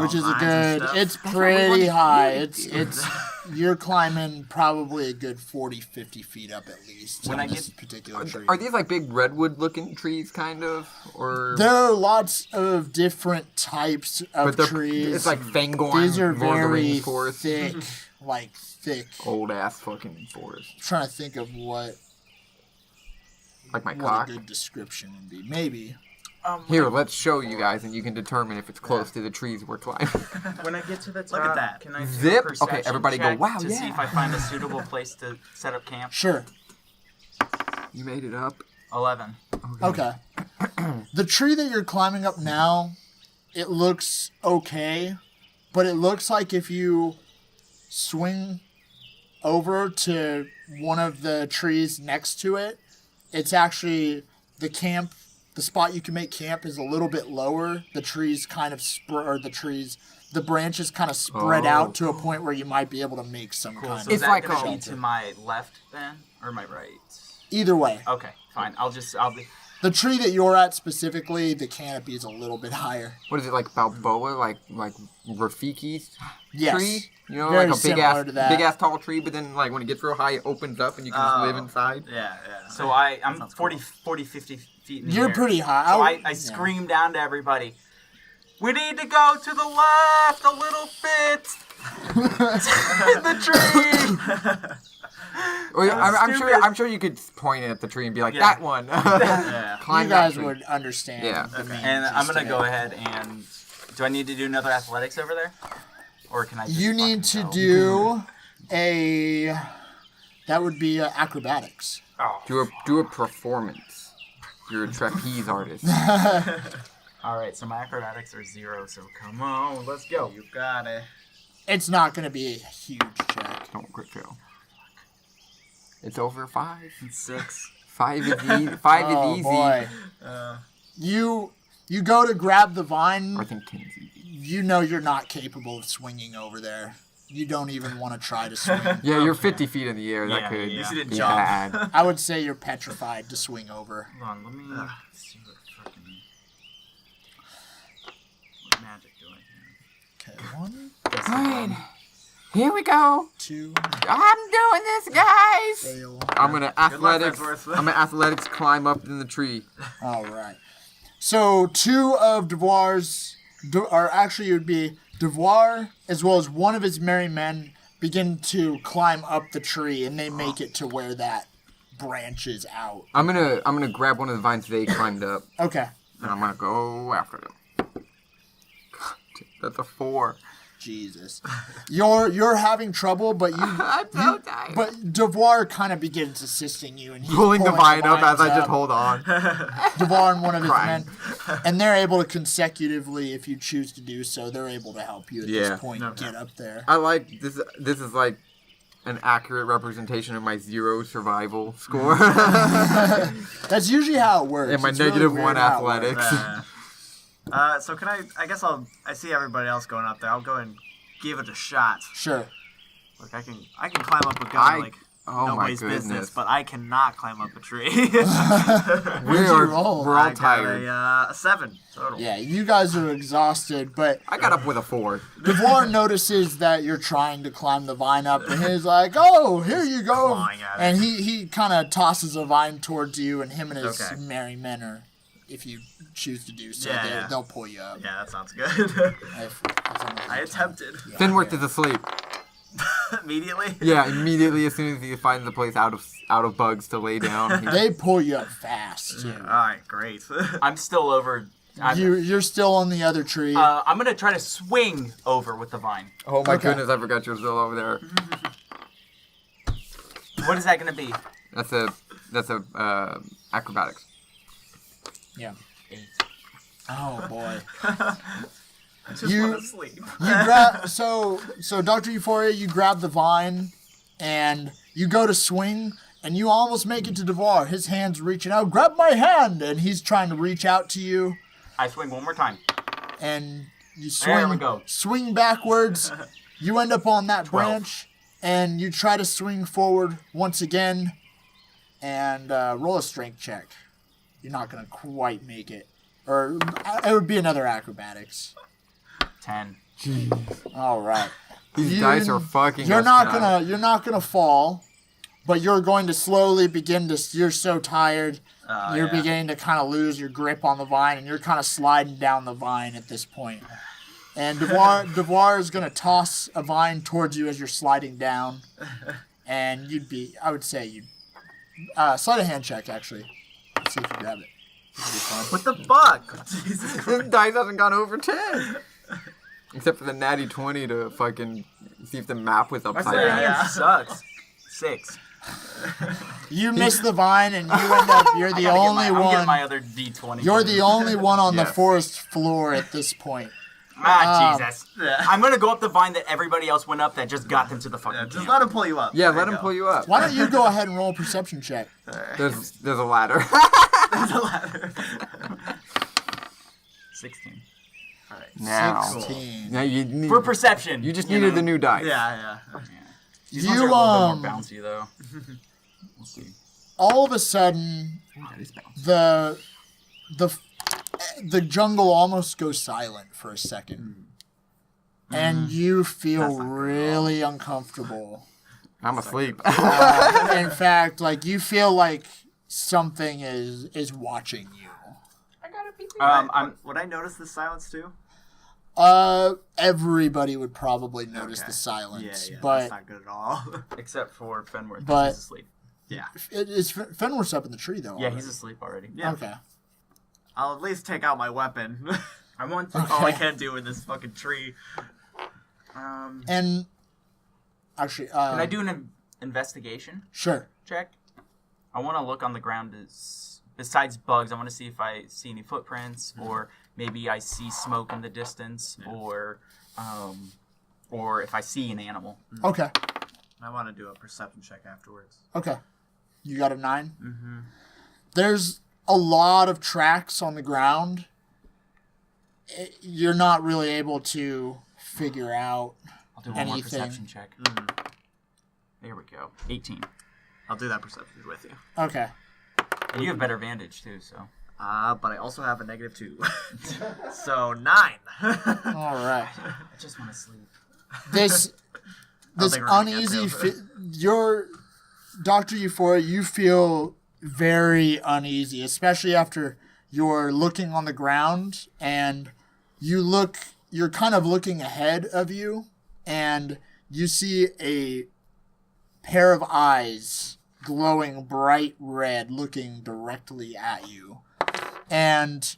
Which is a
vines and
good.
stuff.
It's
what we wanted
pretty
to
high.
do.
It's you're climbing probably a good 40, 50 feet up at least
When
on
I
this
get-
particular tree.
Are these like big redwood-looking trees, kind of, or?
There are lots of different types of
they're-
trees.
It's like Fangorn,
These are
Lord of the
very
Rings forest,
thick, like thick.
old ass fucking forest,
I'm trying to think of what
like my
a
cock.
good description would be. Maybe.
Here, let's show you guys, and you can determine if it's close to the trees we're climbing.
When I get to the top,
Look at that.
can I do
Zip.
a
Okay,
perception
everybody go,
check
wow,
to see
yeah.
if I find a suitable place to set up camp?
Sure.
You made it up.
11.
Okay. The tree that you're climbing up now, it looks okay, but it looks like if you swing over to one of the trees next to it, it's actually the camp. The spot you can make camp is a little bit lower. The trees kind of the branches kind of spread
Oh.
out to a point where you might be able to make some
Cool.
kind
So
of
is
It's
that
like
going to
a
be to my left then? Or my right?
Either way.
Okay, fine. I'll be...
The tree that you're at specifically, the canopy is a little bit higher.
What is it, like Balboa, like Rafiki's
Yes.
tree? You know,
Very
like a
similar to that.
big ass tall tree, but then like when it gets real high, it opens up and you can just live inside.
Yeah.
So I'm
Sounds
40,
cool.
50 feet in the
You're
air.
pretty high.
So I
yeah.
scream down to everybody, we need to go to the left a little bit. The tree.
Or, I'm
stupid.
sure you could point it at the tree and be like,
Yeah.
that one.
Yeah.
Climb
You
that
guys
tree.
would understand.
Yeah.
the main
And I'm
gist
going to
of
go
it.
ahead and... Do I need to do another athletics over there? Or can I just
You need to
fucking go?
do a. That would be acrobatics.
Oh.
Do a performance. You're a trapeze artist.
Alright, so my acrobatics are 0, so come on, let's go.
You got it.
It's not going to be a huge check.
Don't crit fail. It's over 5.
6.
5 is easy. 5
Oh
is easy.
boy! You go to grab the
Or I
vine.
think 10 is easy.
You know you're not capable of swinging over there. You don't even want to try to swing.
Yeah, you're 50 feet in the air. That
Yeah,
could
you
didn't
be
jump.
bad.
I would say you're petrified to swing over.
Hold on, let me see what magic do I have.
Okay, 1,
Alright. Here we go.
2,
I'm doing this, guys.
fail.
I'm gonna athletics.
Farnsworth.
I'm gonna athletics climb up in the tree.
All right. So 2 of Devoir's, or actually it would be Devoir as well as one of his merry men begin to climb up the tree, and they make it to where that branches out.
I'm gonna grab one of the vines they climbed up,
Okay.
and I'm gonna go after them. That's a 4.
Jesus. You're having trouble, but
I'm so tired.
but Devoir kind of begins assisting you, and he's
Pulling the vine up as I
vines
just hold on.
Devoir and one of his
Crying.
men, and they're able to consecutively, if you choose to do so, they're able to help you at
Yeah.
this point get up there.
I like this. This is like an accurate representation of my 0 survival score
That's usually how it works.
and my
It's really
negative
weird
1
how it works.
athletics.
So can I guess I see everybody else going up there. I'll go and give it a shot.
Sure.
Look, I can climb up a gun like
oh my
nobody's
goodness.
business, but I cannot climb up a tree.
Where'd you roll?
We're all
I got
tired.
a 7 total.
Yeah, you guys are exhausted, but
I got up with a 4.
Devoir notices that you're trying to climb the vine up, and he's like, "Oh, here you go!"
Clawing at it.
And he kind of tosses a vine towards you, and him and his
Okay.
merry men are, if you choose to do so,
Yeah.
they'll pull you up.
Yeah, that sounds good.
As long as
I
you
attempted
can.
Finworth is asleep.
immediately.
Yeah, immediately as soon as he finds a place out of bugs to lay down. he-
They pull you up fast too.
All right, great.
I'm still over.
You're still on the other tree.
I'm going to try to swing over with the vine.
Oh my
Okay.
goodness, I forgot you're still over there.
What is that going to be?
That's a acrobatics.
yeah.
8.
Oh boy.
Just
You-
want to sleep.
You grab so Dr. Euphoria, you grab the vine and you go to swing and you almost make it to Devoir. His hand's reaching out, grab my hand, and he's trying to reach out to you,
I swing one more time.
and you
There we go.
swing backwards. You end up on that
12.
branch and you try to swing forward once again and roll a strength check. You're not gonna quite make it. Or it would be another acrobatics.
10.
All right.
These dice are fucking.
You're
us
not
tonight.
gonna fall, but you're going to slowly begin to. You're so tired. You're
Yeah.
beginning to kind of lose your grip on the vine, and you're kind of sliding down the vine at this point. And Devoir is gonna toss a vine towards you as you're sliding down, and I would say you'd slide a hand check actually. Let's see if you grab it.
What the fuck? Jesus
This
Christ.
dice hasn't gone over 10. Except for the natty 20 to fucking see if the map was
My
upside
sleight of
down.
hand sucks. 6.
You miss the vine, and you end up. You're the only
I'm getting my
one.
other D20.
You're the only one on the
Yes.
forest floor at this point.
Jesus.
Yeah.
I'm gonna go up the vine that everybody else went up that just got them to the fucking
Yeah, just
camp.
let him pull you up.
Yeah,
There
let
you
him
go.
pull you up.
Why don't you go ahead and roll a perception check?
There's a ladder.
There's a ladder.
16.
Alright.
Now.
16.
Now you need,
For perception.
you just
you
needed
know?
the new dice.
Yeah.
These ones
You,
are a little bit more bouncy though. We'll see.
All of a sudden,
That is bouncy.
the jungle almost goes silent for a second, and you feel really uncomfortable.
I'm asleep.
In fact, like you feel like something is watching you.
Would I notice the silence too?
Everybody would probably notice
Okay.
the silence,
Yeah,
but
that's not good at all.
Except for Fenworth.
But-
He's asleep.
Yeah.
Fenworth's up in the tree though.
Yeah,
already.
he's asleep already.
Yeah.
Okay.
I'll at least take out my weapon.
I want to.
All I can do in this fucking tree.
And actually,
Can I do an investigation
Sure.
check? I want to look on the ground besides bugs. I want to see if I see any footprints, or maybe I see smoke in the distance, or if I see an animal.
Okay.
I want to do a perception check afterwards.
Okay. You got a 9? Mm-hmm. There's a lot of tracks on the ground. You're not really able to figure out.
I'll do one more
Anything.
perception check. There we go. 18.
I'll do that perception with you.
Okay.
And you have better vantage too, so.
But I also have a -2. So 9.
All right.
I just want to sleep.
This
think we're gonna get
uneasy.
there.
Your Dr. Euphoria, you feel very uneasy, especially after you're looking on the ground and you're kind of looking ahead of you, and you see a pair of eyes glowing bright red looking directly at you. And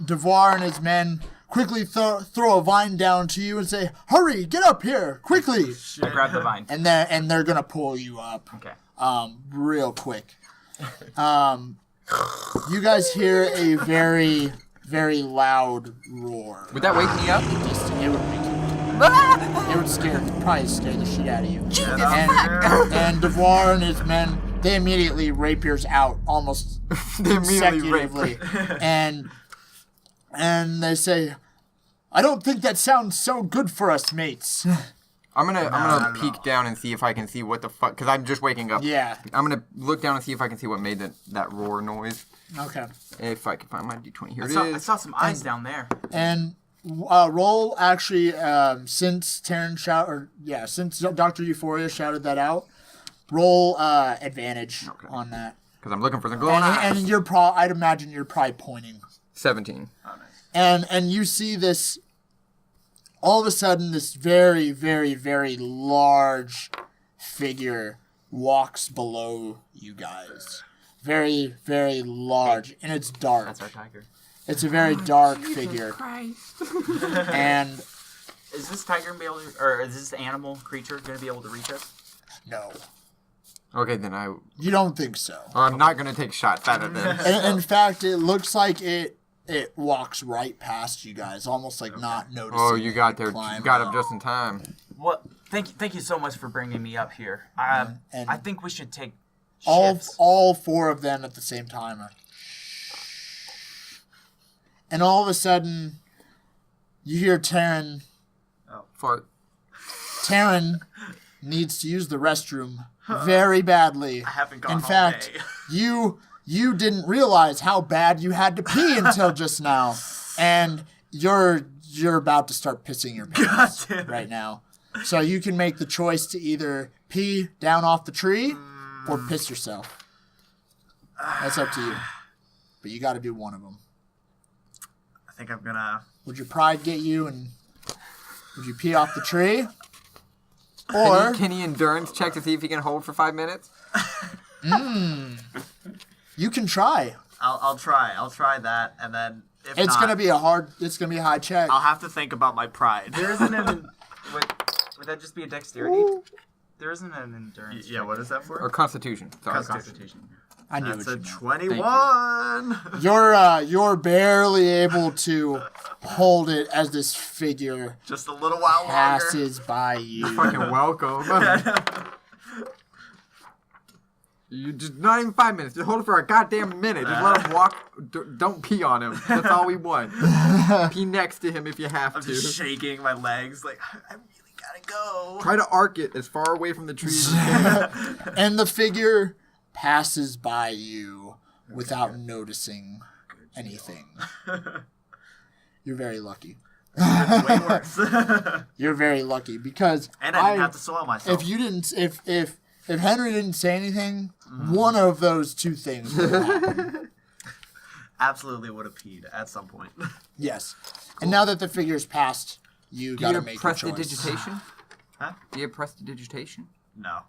Devar and his men quickly throw a vine down to you and say, "Hurry, get up here, quickly!"
I grab the vine.
And they're gonna pull you up,
Okay.
real quick. You guys hear a very, very loud roar.
Would that wake me up?
It would make you. It would probably scare the shit out of you. And Devar and his men, they immediately rapiers out almost
They immediately rape
consecutively, and they say, "I don't think that sounds so good for us, mates."
I'm gonna
not at
peek
all.
down and see if I can see what the fuck, because I'm just waking up.
Yeah.
I'm gonna look down and see if I can see what made that roar noise.
Okay.
If I can find my D20, here
I
it is.
saw some eyes down there.
And roll actually since since Dr. Euphoria shouted that out, roll advantage on that.
Because I'm looking for the glowing
And
eyes.
you're I'd imagine you're probably pointing.
17.
Oh, nice.
And you see this, all of a sudden, this very, very, very large figure walks below you guys. Very, very large. And it's dark.
That's our tiger.
It's a very dark figure. And
Is this tiger gonna be able to, or is this animal creature gonna be able to reach us?
no,
Okay, then
you don't think so.
I'm not gonna take shots at it then.
And in fact, it looks like it walks right past you guys, almost like not noticing.
Oh, you got there.
climb
You got
up.
up just in time.
What? Thank you so much for bringing me up here.
and-
I think we should take
all
shifts.
all four of them at the same time. And all of a sudden, you hear Taryn.
Fart.
Taryn needs to use the restroom very badly.
I haven't gone
In
all
fact,
day.
you didn't realize how bad you had to pee until just now, and you're about to start pissing your pants
damn it.
right now. So you can make the choice to either pee down off the tree or piss yourself. That's up to you. But you got to do one of them.
I think I'm gonna.
Would your pride get you, and would you pee off the tree?
Can
Or
he endurance check to see if he can hold for 5 minutes?
you can try.
I'll try. I'll try that, and then if
It's
not,
gonna be a high check.
I'll have to think about my pride.
There isn't an. Would that just be a dexterity? There isn't an endurance.
Yeah, what is that for?
Or Constitution. Sorry.
Constitution.
I knew
That's
what
a
you meant.
21.
You're barely able to hold it as this figure
Just a little while longer.
passes by you.
Fucking welcome. You just not even 5 minutes. Just hold it for a goddamn minute. Just let him walk. Don't pee on him. That's all we want. Pee next to him if you have
I'm
to.
just shaking my legs like I really gotta go.
Try to arc it as far away from the tree as you can.
And the figure passes by you without noticing anything. You're very lucky.
It's way worse.
You're very lucky because
And I didn't have to soil myself.
if you didn't if Henry didn't say anything, one of those two things would happen.
Absolutely would have peed at some point.
Yes. And now that the figure's passed, you
Do
gotta
you
make your
press
choice.
the digitation?
Huh?
Do you press the digitation?
No.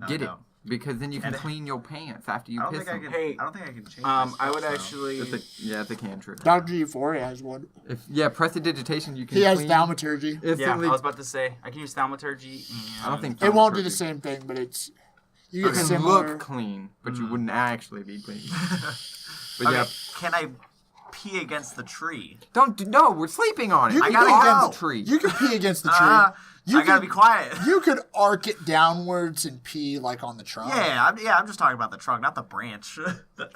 Get
I
it.
don't.
Because then you can
And-
clean your pants after you
I don't
piss
think I
them.
can.
Hey,
I don't think I can change.
I
my
would
stuff, though.
actually.
It's a cantrip.
Dr. Euphoria has one.
If press the digitation, you can.
He has
clean
thaumaturgy.
Yeah, I
Instantly.
was about to say I can use thaumaturgy. And
I don't think
It won't do the
thaumaturgy-
same thing, but it's you
You
get
can
similar.
look clean, but you wouldn't actually be clean. But
Okay,
yeah,
can I pee against the tree?
no, we're sleeping on it.
You
I
can
gotta
pee
go.
against
the tree.
You can pee against the tree. You
I gotta
could-
be quiet.
You could arc it downwards and pee like on the trunk.
I'm just talking about the trunk, not the branch.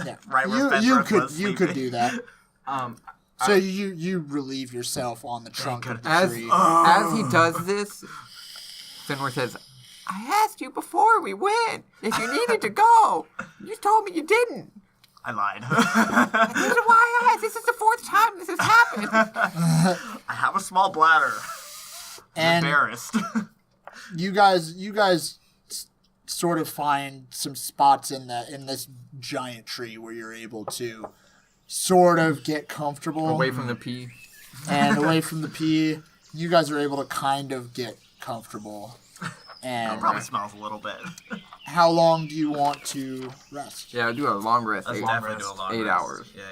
Yeah.
Right where
you
Fenrir was
you could
sleeping.
do that.
um,
So you relieve yourself on the trunk of the
As
tree.
as he does this, Fenrir says, "I asked you before we went if you needed to go. You told me you didn't.
I lied.
This is why I asked. This is the 4th time this has happened."
I have a small bladder.
and
Embarrassed.
you guys sort of find some spots in this giant tree where you're able to sort of get comfortable
Away from the pee.
and away from the pee. You guys are able to kind of get comfortable. And
Probably smells a little bit.
how long do you want to rest?
Yeah, do a long rest.
Let's
eight-
definitely do a long
8
rest.
hours.
Yeah.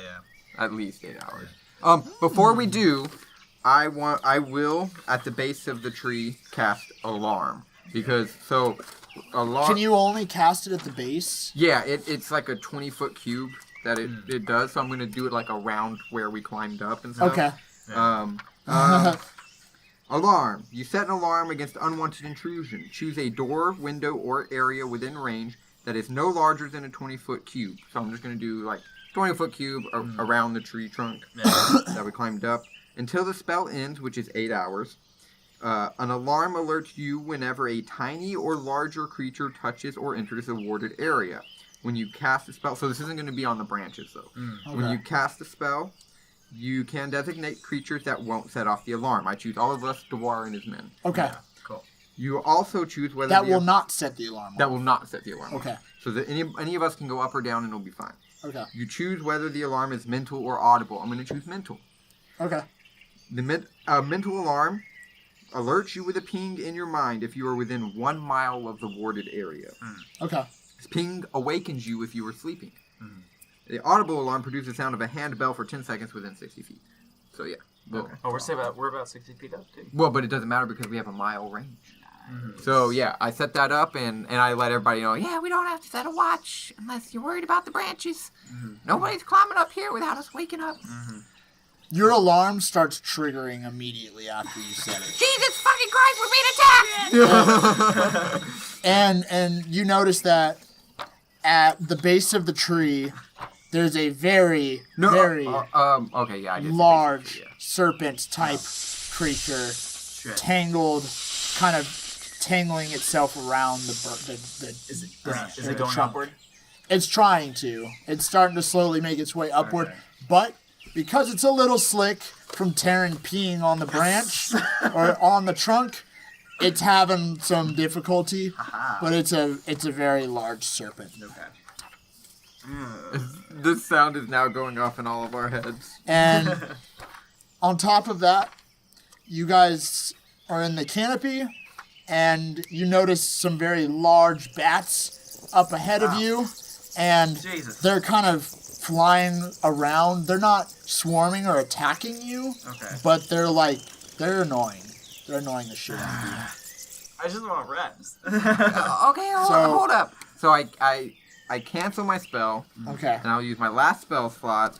At least 8 hours. Before we do, I will at the base of the tree cast alarm because alarm.
Can you only cast it at the base?
Yeah, it's like a 20-foot cube that it does. So I'm gonna do it like around where we climbed up and stuff.
Okay.
Alarm. You set an alarm against unwanted intrusion. Choose a door, window, or area within range that is no larger than a 20-foot cube. So I'm just going to do like 20-foot cube around the tree trunk that we climbed up. Until the spell ends, which is 8 hours, an alarm alerts you whenever a tiny or larger creature touches or enters a warded area. When you cast a spell, so this isn't going to be on the branches though. When you cast a spell, you can designate creatures that won't set off the alarm. I choose all of us, Dwar and his men.
Okay.
Cool.
You also choose whether
That
the-
will not set the alarm.
that will not set the alarm.
Okay.
So that any of us can go up or down and it'll be fine.
Okay.
You choose whether the alarm is mental or audible. I'm going to choose mental.
Okay.
The mental alarm alerts you with a ping in your mind if you are within 1 mile of the warded area.
Okay.
This ping awakens you if you are sleeping. The audible alarm produces the sound of a handbell for 10 seconds within 60 feet. So yeah. Well,
Oh, we're about 60 feet up too.
well, but it doesn't matter because we have a mile range. So yeah, I set that up and I let everybody know, yeah, we don't have to set a watch unless you're worried about the branches. Nobody's climbing up here without us waking up.
Your alarm starts triggering immediately after you set it.
Jesus fucking Christ, we're being attacked!
And you notice that at the base of the tree, there's a very very
okay, yeah, I did.
large serpent type creature tangled, kind of tangling itself around the branch.
Is
or
it
the
going
trunk.
upward?
It's trying to. It's starting to slowly make its way upward, but because it's a little slick from tearing peeing on the branch or on the trunk, it's having some difficulty. But it's a very large serpent.
This sound is now going off in all of our heads.
And on top of that, you guys are in the canopy, and you notice some very large bats up ahead of you, and
Jesus.
they're kind of flying around. They're not swarming or attacking you,
Okay.
but they're annoying. They're annoying the shit out of you.
I just want rest.
Okay, hold up. So I cancel my spell,
Okay.
and I'll use my last spell slot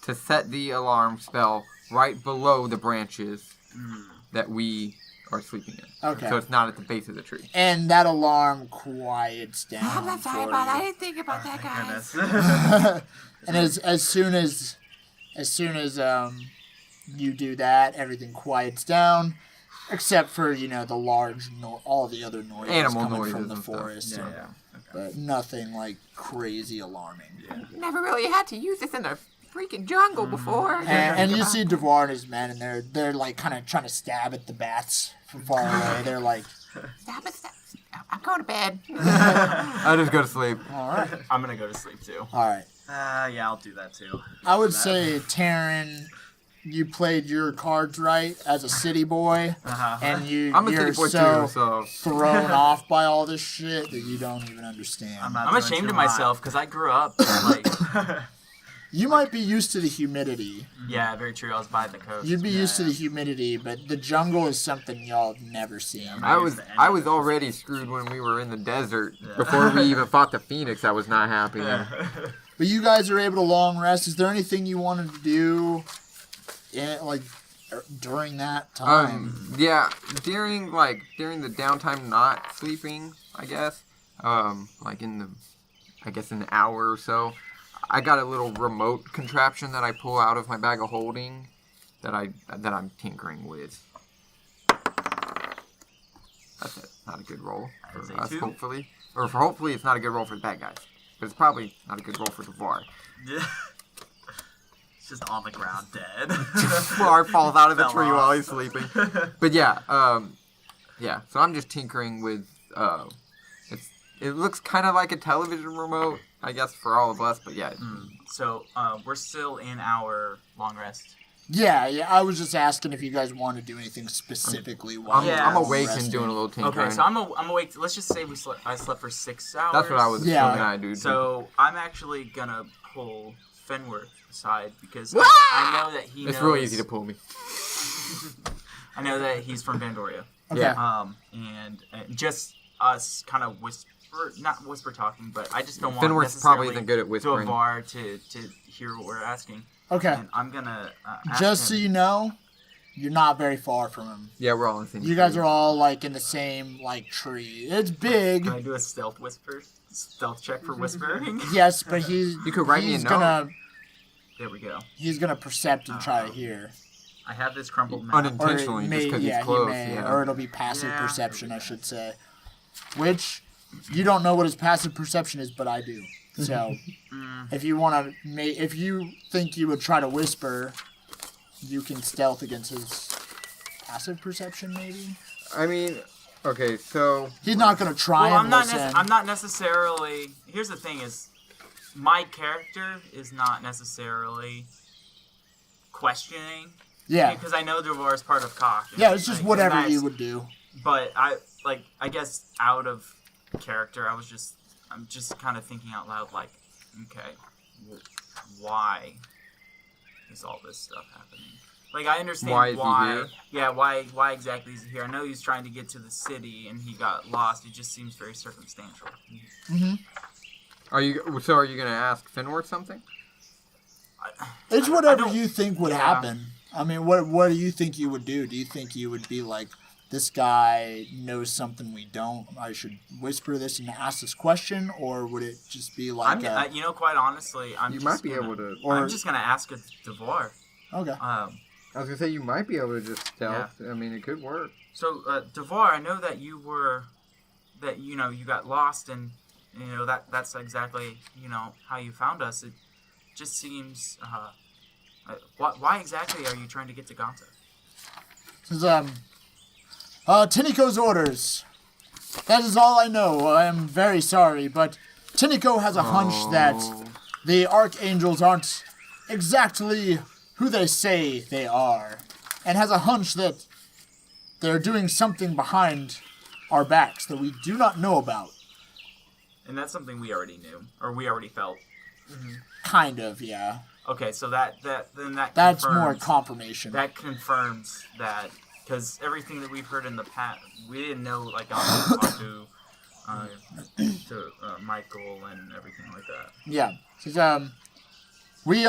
to set the alarm spell right below the branches that we are sleeping in.
Okay.
So it's not at the base of the tree.
And that alarm quiets down. For you.
didn't think about that,
Goodness.
And as soon as you do that, everything quiets down, except for the large all the other noises
Animal
coming
noises
from the
and stuff.
forest.
Yeah,
and-
yeah.
But nothing like crazy alarming.
Never really had to use this in the freaking jungle before.
And you see Devar and his men, and they're like kind of trying to stab at the bats from far away. They're like,
Stop it, stop. I'm going to bed. I just go to sleep.
all right,
I'm gonna go to sleep too.
all right.
Yeah, I'll do that too.
I would say, Taryn, you played your cards right as a city boy,
Uh-huh.
and
I'm a
you're
city boy
so
too, so.
thrown off by all this shit that you don't even understand.
not
I'm
doing
ashamed
too
of
hot.
myself because I grew up like.
You might be used to the humidity.
Yeah, very true. I was by the coast.
You'd be used to the humidity, but the jungle is something y'all have never seen.
I was already screwed when we were in the desert. Before we even fought the Phoenix, I was not happy.
But you guys are able to long rest. Is there anything you wanted to do, during that time?
Yeah, during the downtime, not sleeping, I guess. In an hour or so, I got a little remote contraption that I pull out of my bag of holding, that I'm tinkering with. That's not a good roll
That is
for
a
us,
2.
hopefully. Or hopefully it's not a good roll for the bad guys. But it's probably not a good roll for Devar.
It's just on the ground dead.
Devar falls out of the
Fell
tree
off.
while he's sleeping. But yeah, so I'm just tinkering with, it looks kind of like a television remote, I guess, for all of us, but yeah.
So we're still in our long rest.
Yeah. I was just asking if you guys want to do anything specifically while
I'm,
you're
I'm
long
awake
resting.
and doing a little tinkering.
Okay, so I'm awake. Let's just say I slept for 6 hours.
That's what I was
Yeah.
hoping I do.
So I'm actually gonna pull Fenworth aside because
Ah!
I know that he knows.
It's really easy to pull me.
I know that he's from Vandoria.
Okay.
Yeah.
And just us kind of not whisper talking, but I just don't want
Fenworth probably
necessarily
isn't good at whispering.
Devar to hear what we're asking.
Okay.
And I'm gonna ask
Just so
him.
you know, you're not very far from him.
Yeah, we're all in the same
You guys
tree.
are all in the same tree. It's big.
Can I do a stealth check for whispering?
Yes, but he's
You could write me a
he's
note.
gonna
There we go.
he's gonna percept and try to hear.
I have this crumpled map.
Intentionally, just because he's close. Yeah.
Or it'll be passive
Yeah.
perception, I should say. Which you don't know what his passive perception is, but I do. So if you if you think you would try to whisper, you can stealth against his passive perception, maybe.
I mean, okay, so
He's not gonna try
Well,
and listen.
I'm not necessarily. Here's the thing: is my character is not necessarily questioning.
Yeah.
Because I know Devar is part of Cock. and,
Yeah, it's just
like,
whatever
that's-
you would do.
But I guess out of character, I'm just kind of thinking out loud, like, okay, why is all this stuff happening? Like, I understand
Why is he here?
Yeah, why exactly is he here? I know he's trying to get to the city and he got lost. It just seems very circumstantial.
are you gonna ask Fenworth something?
It's
I
whatever
don't-
you think would
yeah.
happen. I mean, what do you think you would do? Do you think you would be like, this guy knows something we don't, I should whisper this and ask this question? Or would it just be like,
Quite honestly,
You might be able to.
I'm just gonna ask a Devar.
okay.
I was gonna say you might be able to just stealth. I mean, it could work.
So, Devar, I know that you got lost, and that's exactly how you found us. It just seems. Why exactly are you trying to get to Ganta?
Says, Tiniko's orders. That is all I know. I am very sorry, but Tiniko has a hunch that the Archangels aren't exactly who they say they are, and has a hunch that they're doing something behind our backs that we do not know about.
And that's something we already knew, or we already felt.
Kind of, yeah.
Okay, so that
That's more
confirms-
confirmation.
That confirms that, because everything that we've heard in the past, we didn't know, like, onto Michael and everything like that.
Yeah. Says, we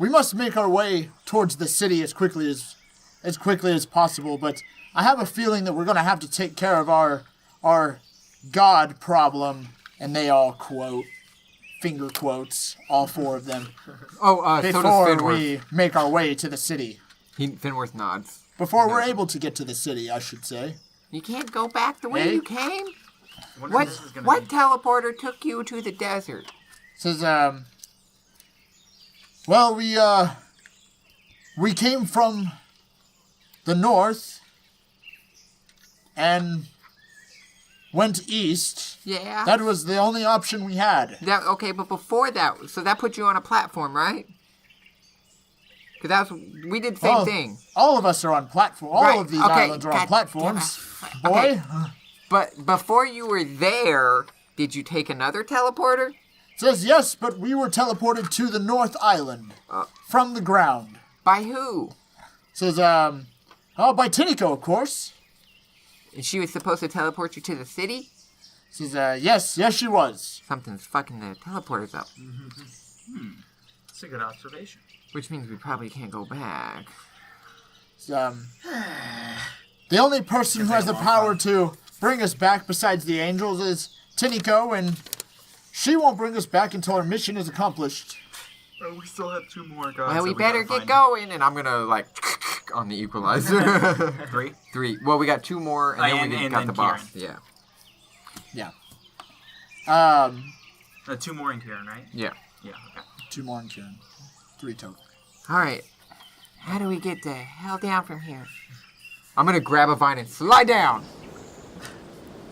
must make our way towards the city as quickly as possible, but I have a feeling that we're gonna have to take care of our God problem, and they all quote, finger quotes, all four of them,
Oh, so does
before
Finworth.
we make our way to the city.
Finworth nods.
Before we're able to get to the city, I should say.
You can't go back the way
Hey?
you came?
Wonder
What
this is gonna
what
be-
teleporter took you to the desert?
Says, well, we came from the north and went east.
Yeah.
That was the only option we had.
That okay, but before that, so that put you on a platform, right? Because we did the same thing.
All of us are on platform. All
Right,
of these
okay,
islands are on
God
platforms.
damn
Boy,
it. But before you were there, did you take another teleporter?
says yes, but we were teleported to the North Island from the ground.
By who?
Says, by Tiniko, of course.
And she was supposed to teleport you to the city?
Says, yes, she was.
Something's fucking the teleporters up.
That's a good observation.
Which means we probably can't go back.
The only person who has the power to bring us back besides the angels is Tiniko, and she won't bring us back until our mission is accomplished.
Oh, we still have 2 more guys.
Well, we
that
better
gotta
get
find.
going, and I'm gonna, like, on the equalizer.
3?
3. Well, we got 2 more, and then we
and
got
then
the boss.
Kieran.
Yeah.
Yeah.
2 more in Kieran, right?
Yeah.
Yeah, okay.
2 more in Kieran. 3 total.
Alright. How do we get the hell down from here? I'm gonna grab a vine and slide down.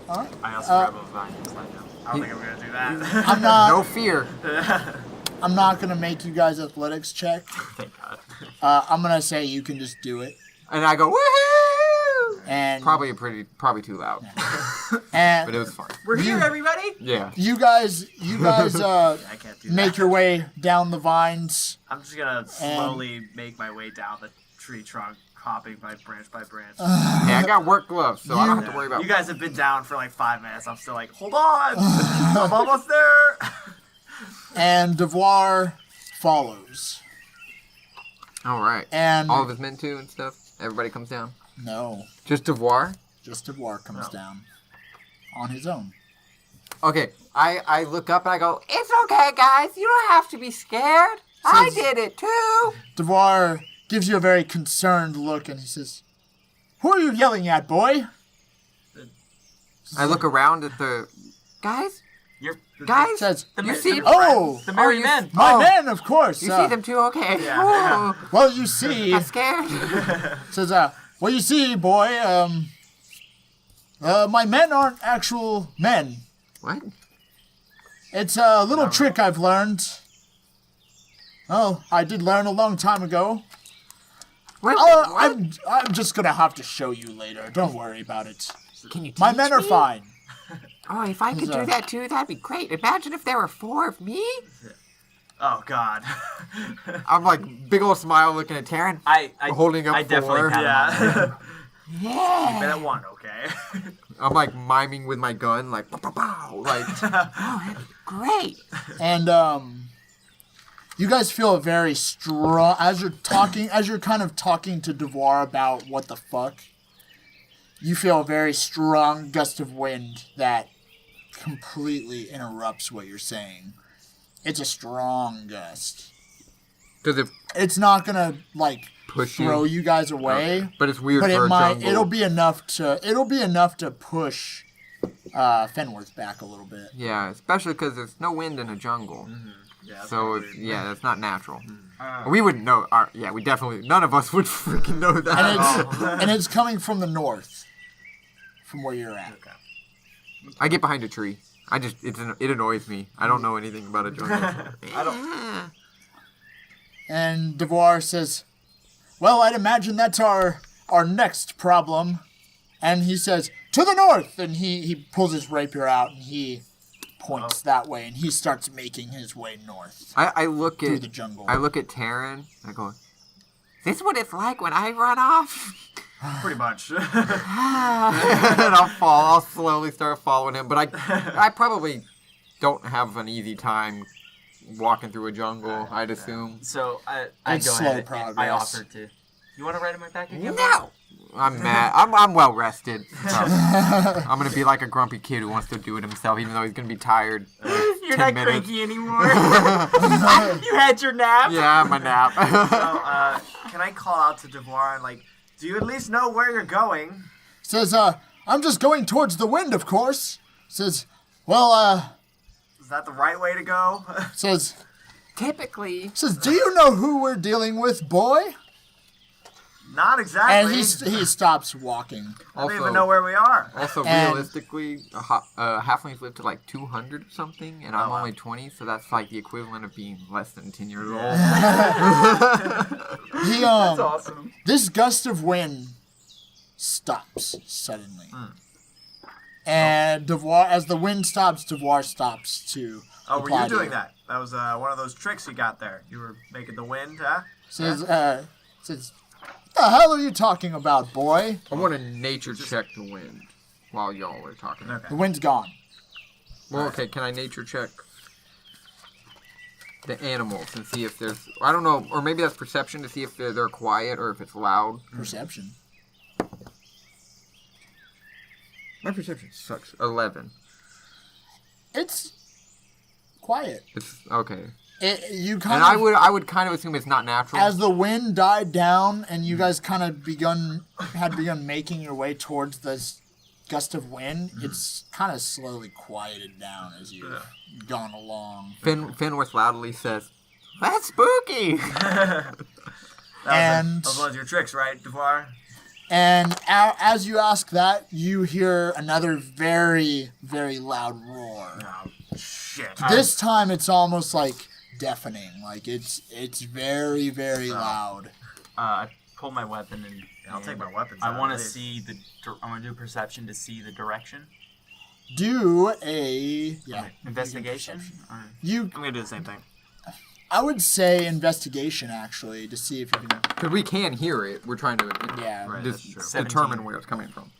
Alright.
I also grab a vine and slide down.
I don't think I'm gonna do that.
I'm not.
No fear.
I'm not gonna make you guys athletics check.
Thank God.
I'm gonna say you can just do it.
And I go, woohoo!
And
Probably probably too loud.
and
But it was fun.
We're here, everybody!
Yeah.
you guys
I can't do that.
make your way down the vines.
I'm just gonna slowly make my way down the tree trunk, hopping by branch.
Hey, I got work gloves, so I don't have to worry about
You guys have been down for like 5 minutes. I'm still like, hold on, I'm almost there.
And Devoir follows.
Alright.
And
All of his men too and stuff. Everybody comes down.
no,
Just Devoir?
just Devoir comes
No.
down on his own.
Okay. I look up and I go, it's okay, guys. You don't have to be scared. I
Says-
did it too.
Devoir gives you a very concerned look, and he says, "Who are you yelling at, boy?"
I look around at the guys.
You're
Guys,
Says,
you see?
"Oh,
the merry
you-
men.
my
oh.
men, of course."
You see them too? Okay.
Yeah.
Ooh,
Well, you see,
I'm scared.
says, "Well, you see, boy, my men aren't actual men.
What?
It's a little trick I've learned. Oh, I did learn a long time ago.
What?
I'm just gonna have to show you later. Don't worry about it.
Can you teach
My men are
me?
fine."
Oh, if I could
He's,
do that too, that'd be great. Imagine if there were 4 of me.
Oh God.
I'm like big old smile looking at Taryn.
I
Holding up
I definitely
for-
pat him on the head.
Yeah.
Yeah.
Been at 1, okay?
I'm like miming with my gun, like pow, pow, pow, like
Oh, that'd be great.
And you guys feel a very strong as you're kind of talking to Devoir about what the fuck. You feel a very strong gust of wind that completely interrupts what you're saying. It's a strong gust.
does it
It's not gonna like
push
throw
you?
you guys away,
But it's weird
but
for
it
a
might.
jungle.
It'll be enough to push Fenworth back a little bit.
Yeah, especially because there's no wind in a jungle.
Yeah. that's
So
weird.
it's, yeah, that's not natural. We wouldn't know. Yeah, we definitely. None of us would freaking know
And
that.
it's coming from the north, from where you're at.
I get behind a tree. It annoys me. I don't know anything about a jungle.
And Devoir says, "Well, I'd imagine that's our next problem." And he says, "To the north!" And he pulls his rapier out and he points that way, and he starts making his way north
I look
through
at
the jungle.
I look at Taryn. I go, "Is this what it's like when I run off?"
Pretty much.
And I'll slowly start following him. But I probably don't have an easy time walking through a jungle, I'd assume.
So I
It's
go
slow
ahead and I
progress.
offer to. You want to ride on my back again?
No! I'm mad. I'm well rested. So I'm going to be like a grumpy kid who wants to do it himself, even though he's going to be tired. in like
You're
10
not
minutes.
cranky anymore. You had your nap.
Yeah, I'm a nap.
So, can I call out to Devoir and like, do you at least know where you're going?
Says, I'm just going towards the wind, of course. Says, well,
Is that the right way to go?
says,
Typically.
do you know who we're dealing with, boy?
Not exactly.
And he stops walking.
I don't even know where we are.
Also,
And-
realistically, halflings live to like 200 or something, and I'm only 20, so that's like the equivalent of being less than 10 years old.
He
That's awesome.
This gust of wind stops suddenly. And Devoir, as the wind stops, Devoir stops to
Oh, were
reply
you
to
doing that? That was one of those tricks you got there. You were making the wind, huh?
Says, what the hell are you talking about, boy?
I want to nature check the wind while y'all are talking.
Okay.
The wind's gone.
Well, okay, can I nature check the animals and see if there's... I don't know, or maybe that's perception to see if they're quiet or if it's loud.
Perception.
My perception sucks. 11.
It's quiet.
It's... Okay.
You kind
And
of...
I would kind of assume it's not natural.
As the wind died down and you guys kind of had begun making your way towards this gust of wind, it's kind of slowly quieted down as you've gone along.
Fenworth loudly says, "That's spooky!"
And
Those ones your tricks, right, Devoir?
as you ask that, you hear another very, very loud roar.
Oh, shit.
This time it's almost like deafening. Like it's very, very loud.
I pull my weapon and
I'll take my weapons
I
out,
want to
please.
see the. I want to do perception to see the direction.
Do a
Investigation.
You,
I'm gonna do the same thing.
I would say investigation actually to see if you can.
Because we can hear it. We're trying to
Yeah.
Right,
just
that's true.
determine
17.
where it's coming from.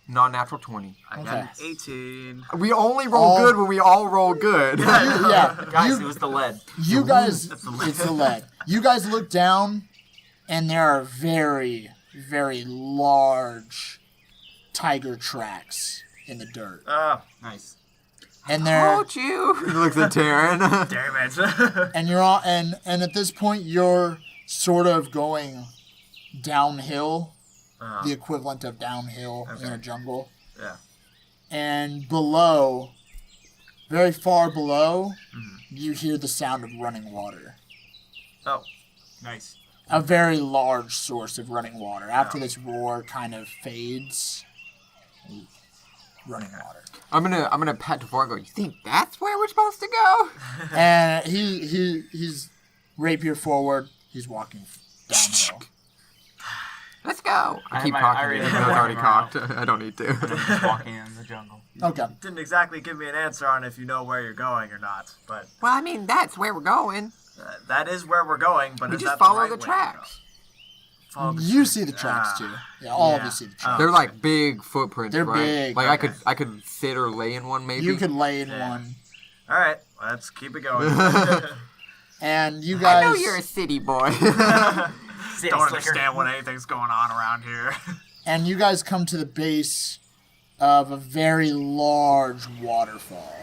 Non-natural 20.
I got
Okay.
an 18.
We only roll good when we all roll good.
Yeah,
Guys, it
you,
was the lead.
you guys,
That's the lead.
it's the lead. You guys look down, and there are very, very large tiger tracks in the dirt,
Nice.
and they're
Told you. He looks at Taryn.
Damn it.
and you're all and at this point you're sort of going downhill, the equivalent of downhill in a jungle.
Yeah.
And below, very far below, you hear the sound of running water.
Oh.
Nice.
A very large source of running water. After this roar kind of fades, running water.
I'm gonna pat Devoir and go, "You think that's where we're supposed to go?"
And he's rapier forward. He's walking downhill.
Let's go. I
I
keep
have my-
cocking
I
it.
already
It's
have my
already
armor out.
cocked. I don't need to.
I'm just walking in the jungle.
Okay.
Didn't exactly give me an answer on if you know where you're going or not, but
Well, I mean, that's where we're going.
that is where we're going. But
We
is
just
that
follow
right
the
way to
tracks.
go? Follow the
You
tracks.
see the tracks
Ah.
too. Yeah, all of
yeah.
you see the tracks.
They're like big footprints,
They're
right?
big.
Like
Okay.
I could sit or lay in one, maybe.
You could lay in
Yeah.
one.
All right, let's keep it going.
And you
I
guys,
know you're a city boy.
City
Don't
slicker.
understand what anything's going on around here.
and you guys come to the base of a very large waterfall.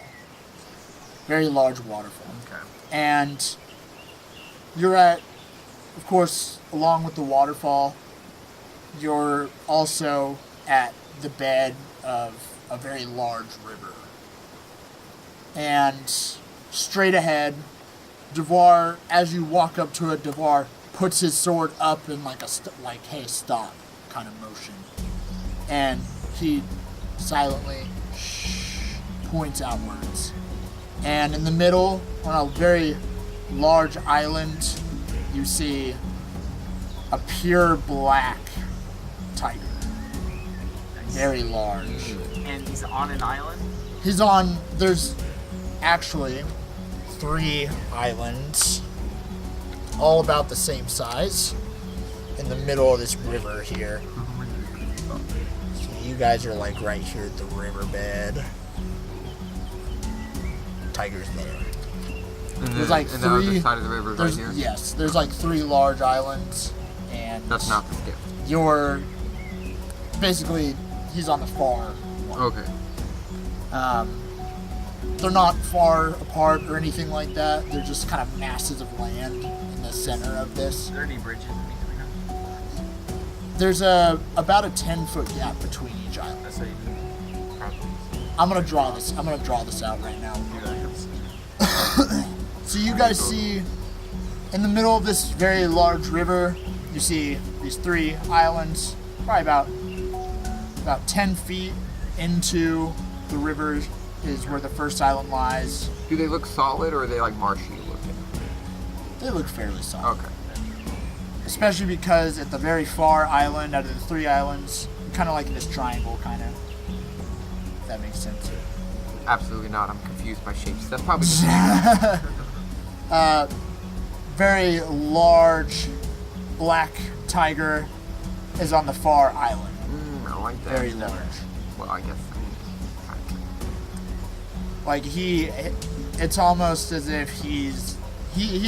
Very large waterfall.
Okay.
And you're at, of course, along with the waterfall, you're also at the bed of a very large river. And straight ahead, Devoir, as you walk up to it, Devoir puts his sword up in like hey, stop kind of motion. And he silently points outwards. And in the middle, on a very large island, you see a pure black tiger. Very large.
And he's on an island.
He's on. There's actually 3 islands, all about the same size, in the middle of this river here. So you guys are like right here at the riverbed. Tiger's there.
And
There's like
and the other
3.
side of the river is right
There's
here.
yes. There's like 3 large islands, and
That's not the skip.
you're basically he's on the far one.
Okay.
They're not far apart or anything like that. They're just kind of masses of land in the center of this.
Are there any bridges in between them?
There's about a 10-foot gap between each island.
That's how you do probably.
I'm gonna draw this out right now. So you guys see in the middle of this very large river, you see these 3 islands, probably about 10 feet into the river is where the first island lies.
Do they look solid or are they like marshy looking?
They look fairly solid.
Okay.
Especially because at the very far island, out of the 3 islands, kind of like in this triangle, kind of. If that makes sense.
Absolutely not. I'm confused by shapes. That's probably
Very large black tiger is on the far island.
I like that.
Very large.
Well, I guess.
Like it's almost as if he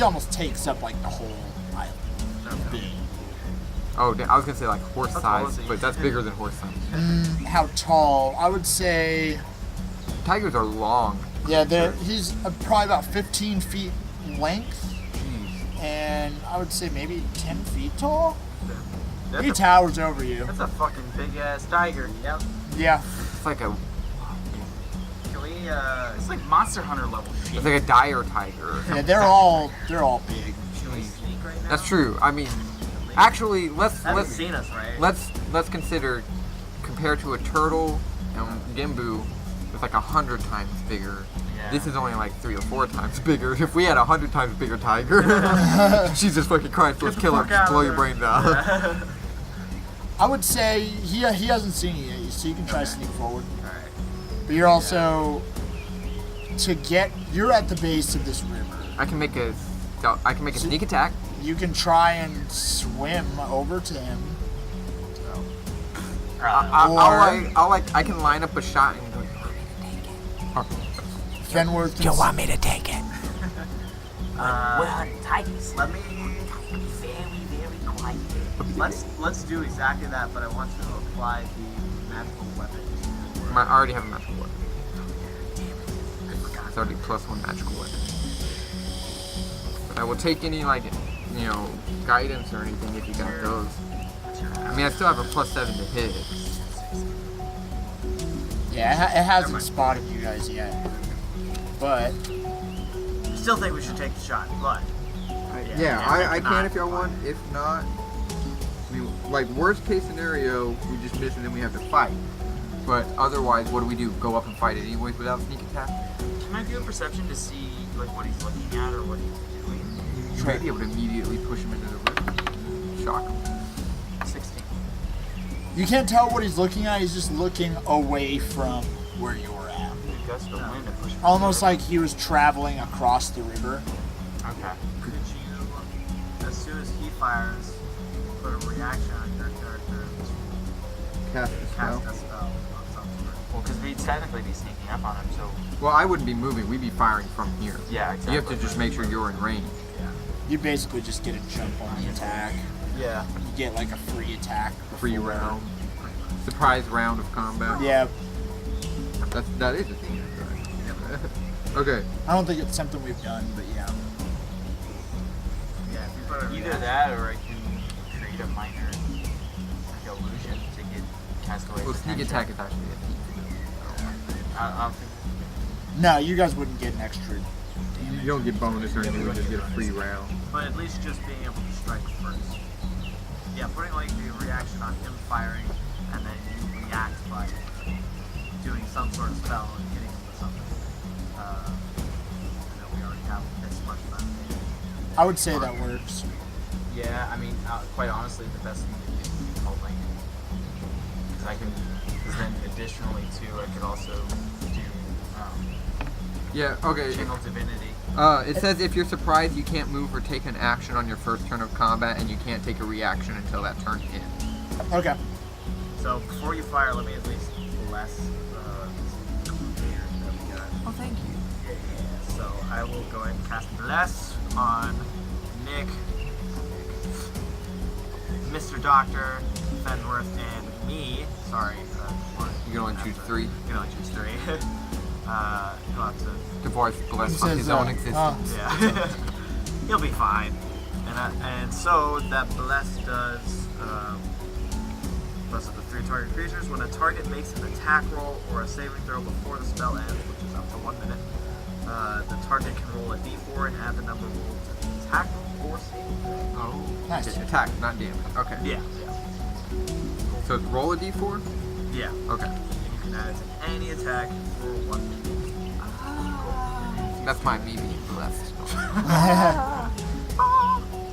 almost takes up like the whole island. Big.
Oh, I was gonna say like horse
tall
size,
is he?
but that's bigger than horse size.
How tall? I would say,
Tigers are long.
yeah, he's probably about 15 feet length, and I would say maybe 10 feet tall. He
That's a,
towers over you.
that's a fucking big ass tiger. Yep.
Yeah.
It's like a
Can we
It's like Monster Hunter level shit.
it's like a dire tiger.
Yeah, they're all big.
can we sneak right now?
That's true. I mean, actually, let's
Haven't seen us, right?
let's consider compared to a turtle and Gimbu, it's like 100 times bigger.
Yeah.
This is only like 3 or 4 times bigger. If we had 100 times bigger tiger, Jesus fucking Christ, let's
Get the
kill him,
fuck out
just blow
of
your
there.
brains out.
Yeah.
I would say he hasn't seen you yet, so you can try to sneak forward.
Alright.
But you're also you're at the base of this river.
I can make a sneak attack.
You can try and swim over to him.
I can line up a shot and go.
Fenworth can
me to take it?
We're hunting tigers.
Let me.
Very, very quiet.
Let's do exactly that, but I want you to apply the magical weapon.
I already have a magical weapon. It's already +1 magical weapon. But I will take any guidance or anything if you got those. I mean, I still have a +7 to hit.
Yeah, it hasn't spotted you guys yet. But
Still think we should take the shot, but
I can if y'all want. If not, I mean, like worst case scenario, we just miss and then we have to fight. But otherwise, what do we do? Go up and fight it anyways without sneak attack?
Can I do a perception to see like what he's looking at or what he's doing?
You may be able to immediately push him into the river. Shock him.
16.
you can't tell what he's looking at. He's just looking away from where you're at.
Gust of wind and push.
Almost like he was traveling across the river.
Okay.
could you, as soon as he fires, put a reaction on your character
Cast the
to
spell.
cast a spell on some sort?
Well, because we'd technically be sneaking up on him, so
Well, I wouldn't be moving. We'd be firing from here.
yeah, exactly.
You have to just make sure you're in range.
You basically just get a jump on the attack.
Yeah.
You get like a free attack.
Free
before-
round. Surprise round of combat.
Yeah,
That is a thing. Okay.
I don't think it's something we've done, but yeah.
Yeah, if you put a
Either
reaction-
that, or I can create a minor illusion to get cast away.
Well, sneak attack is actually a feat.
I don't think.
No, you guys wouldn't get an extra.
You don't get bonus or anything. You just get a free round.
But at least just being able to strike first. Yeah, putting like the reaction on him firing, and then you react by doing some sort of spell and hitting him with something. And then we already have this much time.
I would say that works.
Yeah, I mean, quite honestly, the best thing to do is call lightning. Because then additionally too, I could also do
Yeah, okay.
Channel divinity.
It says if you're surprised, you can't move or take an action on your first turn of combat, and you can't take a reaction until that turn ends.
Okay.
So before you fire, let me at least bless these containers that we got.
Oh, thank you.
Yeah. So I will go ahead and cast bless on Nick, Mr. Doctor, Fenworth, and me. Sorry.
You can only choose 3.
You can only choose 3. You'll have to.
Divorce blessed
It
from
says,
his own existence.
Yeah. He'll be fine. And so that bless does bless up to 3 target creatures. When a target makes an attack roll or a saving throw before the spell ends, which is up to 1 minute, the target can roll a d4 and add the number rolled to the attack roll or saving throw.
Oh,
Nice.
okay, attack, not damage. Okay.
Yeah.
So roll a d4?
Yeah.
Okay.
And you can add it to any attack for 1 minute.
That's my me being blessed.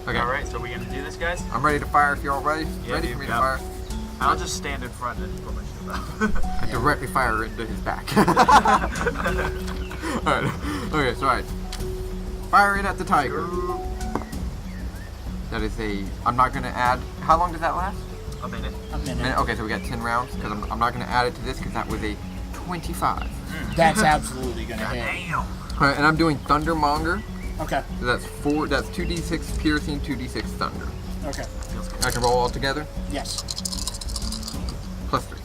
Okay.
Alright, so we're gonna do this, guys?
I'm ready to fire if you're all ready.
Yeah,
ready
dude,
for me to
yeah.
fire?
I'll just stand in front and put my shield out.
I directly fire into his back. Alright. Okay, so alright. Fire it at the tiger. That is a. I'm not gonna add. How long does that last?
A minute.
A minute.
Okay, so we got 10 rounds because I'm not gonna add it to this because that was a 25.
That's absolutely gonna hit.
Damn.
Alright, and I'm doing Thundermonger.
Okay.
So that's 4. That's 2d6 piercing, 2d6 thunder.
Okay.
Feels good.
I can roll all together.
Yes.
Plus 3.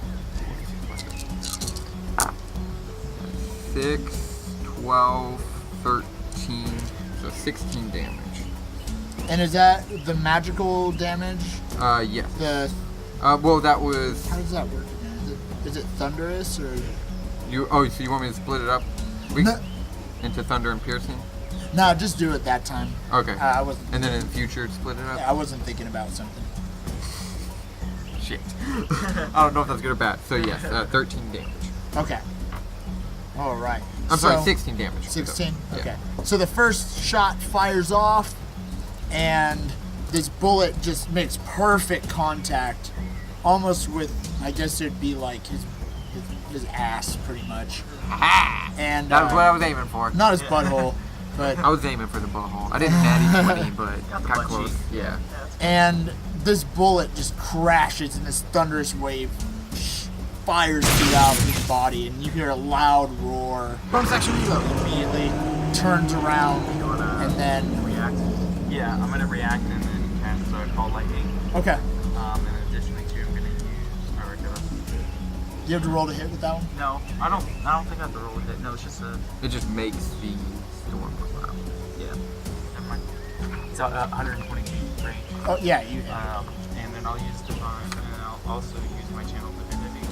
6, 12, 13, so 16 damage.
And is that the magical damage?
Yes.
The
Well, that was
how does that work again? Is it thunderous or?
you. Oh, so you want me to split it up
No,
into thunder and piercing?
no, just do it that time.
Okay.
I wasn't.
And then in the future, split it up.
I wasn't thinking about something.
Shit. I don't know if that's good or bad. So yes, 13 damage.
Okay. All right.
I'm sorry,
So-
16 damage.
16?
Yeah.
Okay. So the first shot fires off, and this bullet just makes perfect contact, almost with, I guess it'd be like his ass, pretty much. And
That was what I was aiming for.
not his butthole, but
I was aiming for the butthole. I didn't natty 20, but
Got the
got
butt
close.
cheek.
Yeah.
and this bullet just crashes in this thunderous wave, fires throughout his body, and you hear a loud roar.
Bonus action reload.
Immediately turns around,
You wanna
and then
react?
Yeah, I'm gonna react and then cast Call Lightning.
okay,
And additionally to, I'm gonna use my regular.
you have to roll to hit with that one.
No, I don't think I have to roll with it. No, it's just a
It just makes the storm go out.
yeah.
Never mind. It's 120 feet range.
Oh yeah, you hit.
And then I'll use Divine, and I'll also use my Channel Divinity.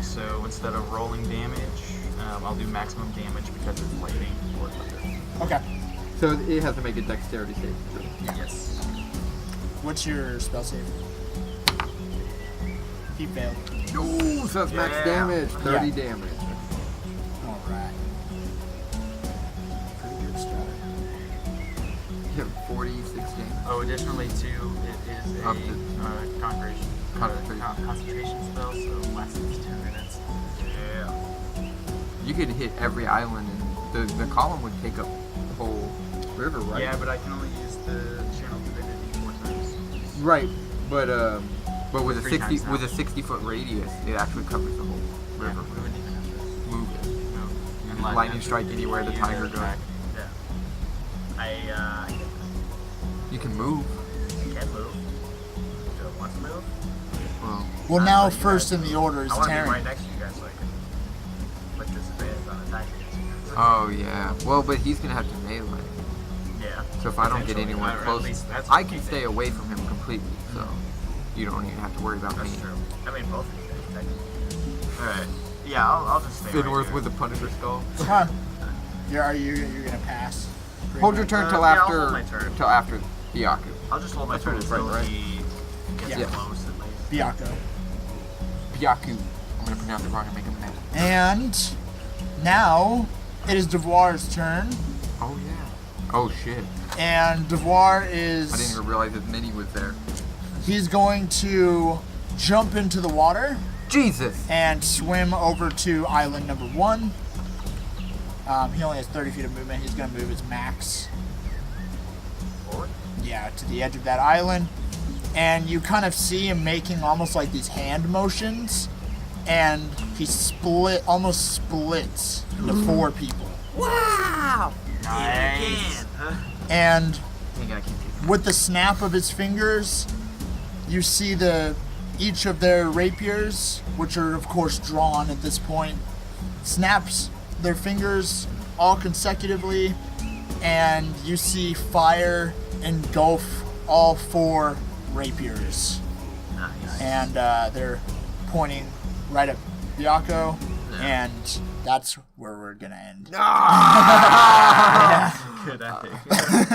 So instead of rolling damage, I'll do maximum damage because it's lightning or thunder.
Okay,
So it has to make a dexterity save.
Yes.
what's your spell save? He failed.
No, so that's max
Yeah.
damage. 30
Yeah.
damage.
All right. Pretty good start.
You have 46 damage.
Oh, additionally too, it is a
Up to-
concentration.
Concentration.
Concentration spell, so lasts 2 minutes.
Yeah.
You could hit every island, and the column would take up the whole river, right?
Yeah, but I can only use the Channel Divinity 4 times.
Right, but with a
3
60
times now.
with a 60-foot radius, it actually covers the whole
Yeah,
river.
we wouldn't even have to
Move it.
Unless-
Lightning strike anywhere the
use
tiger
an
goes.
attack.
I
You can move.
can't move. Do I want to move?
Well,
Well,
I
now
thought you
first
guys-
in the order is
I want to be
Taryn.
right next to you guys so I can put disadvantage on attacking.
oh yeah. Well, but he's gonna have to melee.
Yeah.
So if I don't get
Potentially,
anyone
or at
close,
least that's
I
what
can
we
stay
think.
away from him completely. So you don't even have to worry about
That's
me.
true. I mean, both of you guys, technically. Alright. Yeah, I'll just stay
Finworth
right here.
with the Punisher skull.
Huh. You're gonna pass? Pretty
Hold your
much.
turn till
yeah, I'll
after
hold my turn.
Byaku.
I'll just hold my
That's
turn
what it's
until
right, right?
he gets
Yeah.
close at least.
Byaku.
Byaku. I'm gonna pronounce it wrong and make him mad.
And now it is Devoir's turn,
Oh yeah. Oh shit.
and Devoir
I didn't
is
even realize that Minnie was there.
he's going to jump into the water
Jesus.
and swim over to island number 1. He only has 30 feet of movement. He's going to move his max.
Forward?
Yeah, to the edge of that island. And you kind of see him making almost like these hand motions. And he almost splits into 4 people.
Wow!
Nice.
And
Hang on, I can't see.
with the snap of his fingers, you see each of their rapiers, which are of course drawn at this point, snaps their fingers all consecutively, and you see fire engulf all 4 rapiers.
Nice.
And they're pointing right at Byakko, and that's where we're gonna end.
Good ending.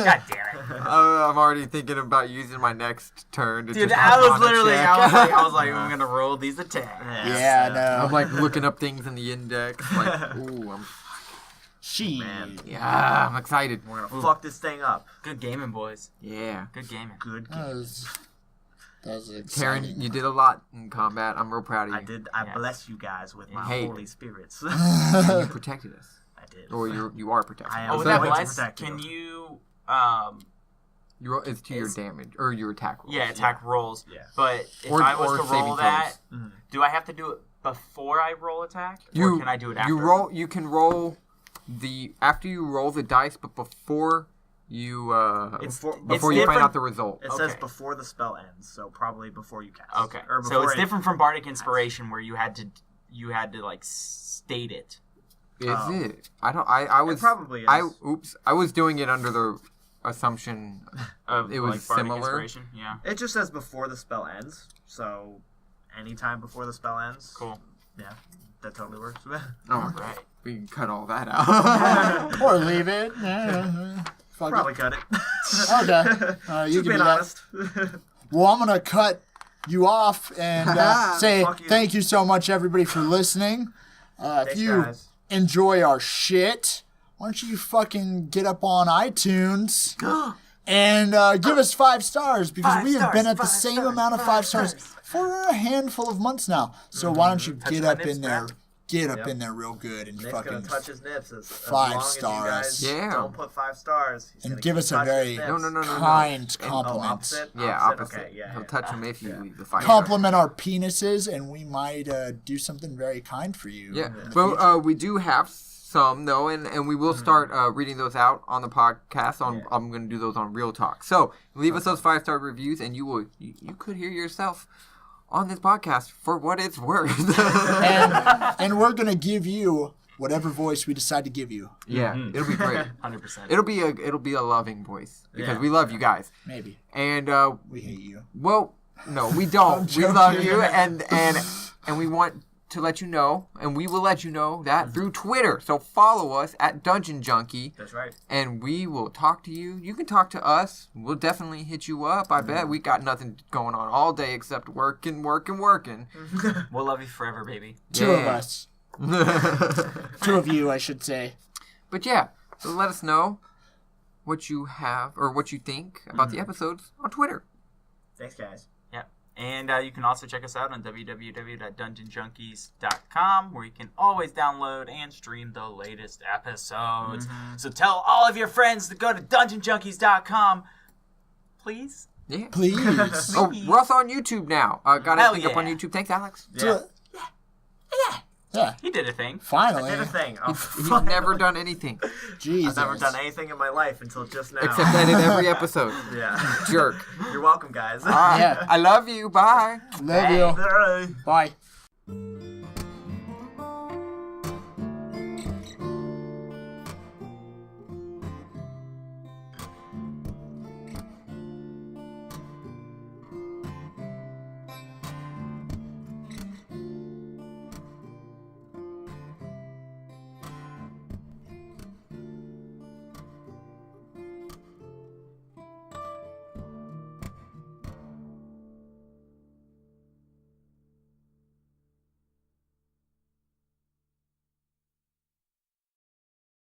God damn it.
I'm already thinking about using my next turn to
Dude,
just
I was
Arcana
literally,
check.
I was like, I'm gonna roll these attacks.
Yeah, no.
I'm like looking up things in the index. Like, ooh,
Man.
I'm excited.
We're gonna fuck this thing up.
Good gaming, boys.
Yeah.
Good gaming.
Good
That
game.
was
Taryn,
exciting.
you did a lot in combat. I'm real proud of you.
I
Yes.
bless you guys with my
Hey.
holy spirits.
You protected us.
I did.
Or you are protected.
I am.
Oh, with
So
that
wait to
bless,
protect
can
you.
you,
It's to your damage or your attack roll.
yeah, attack rolls.
Yeah.
But if
Or-
I was
or
to
saving
roll that,
throws.
do I have to do it before I roll attack?
You
or can I do it after?
You can roll after you roll the dice, but before you
It's
before
it's
you find
different-
out the result.
It says
Okay.
before the spell ends, so probably before you cast.
Okay.
Or
So
before
it's
it-
different from Bardic Inspiration where you had to like state it.
Is
Oh.
it? I was
probably is.
I was doing it under the assumption
Of,
it was
like, Bardic
similar.
Inspiration. Yeah.
It just says before the spell ends, so anytime before the spell ends.
Cool.
Yeah, that totally works.
Oh,
Right.
we can cut all that out.
Or leave it. Fuck
Probably cut it.
it. Okay. You
Just
can
being
do that.
honest.
Well, I'm gonna cut you off and say
Fuck you.
thank you so much, everybody, for listening. If
Thanks,
you
guys.
enjoy our shit, why don't you fucking get up on iTunes and give us 5 stars, because we have been at the same amount of 5 stars for a handful of months now. So why don't you get
my
up
nips,
in there,
man.
get up in there real good and
Nick's
fucking
gonna touch his nips as
5
long
stars.
As you guys
Yeah.
don't put 5 stars. He's
And
gonna
give
keep
us a
touching
very
his nips.
No.
kind
Oh,
compliment.
opposite?
Yeah, opposite.
Okay, yeah.
He'll
yeah.
touch him if you leave the fight.
Compliment our penises, and we might do something very kind for you.
Yeah,
in the
but
future.
we do have some though, and we will start reading those out on the podcast. I'm going to do those on Real Talk. So leave us those 5-star reviews, and you could hear yourself on this podcast for what it's worth.
and we're gonna give you whatever voice we decide to give you.
Yeah, it'll be great.
100%.
It'll be a loving voice because
Yeah.
we love you guys,
Maybe
and
we hate you.
well, no, we don't. We love you, and we want to let you know, and we will let you know that through Twitter. So follow us at Dungeon Junkie,
That's right.
and we will talk to you. You can talk to us. We'll definitely hit you up. I bet we got nothing going on all day except working.
We'll love you forever, baby.
2 of
Yeah.
us. 2 of you, I should say.
But yeah, so let us know what you have or what you think about the episodes on Twitter.
Thanks, guys.
Yeah. And you can also check us out on www.dungeonjunkies.com, where you can always download and stream the latest episodes. So tell all of your friends to go to dungeonjunkies.com, please.
Yeah.
Please.
Oh, we're also on YouTube now. Got
Hell
everything up on
yeah.
YouTube. Thanks, Alex.
Yeah.
Yeah,
He did a thing.
finally.
I did a thing. Oh,
He's never done anything
Jesus.
I've never done anything in my life until just now.
except edit every episode.
Yeah.
Jerk.
You're welcome, guys.
Yeah.
I love you. Bye.
Love you.
Bye.
Bye.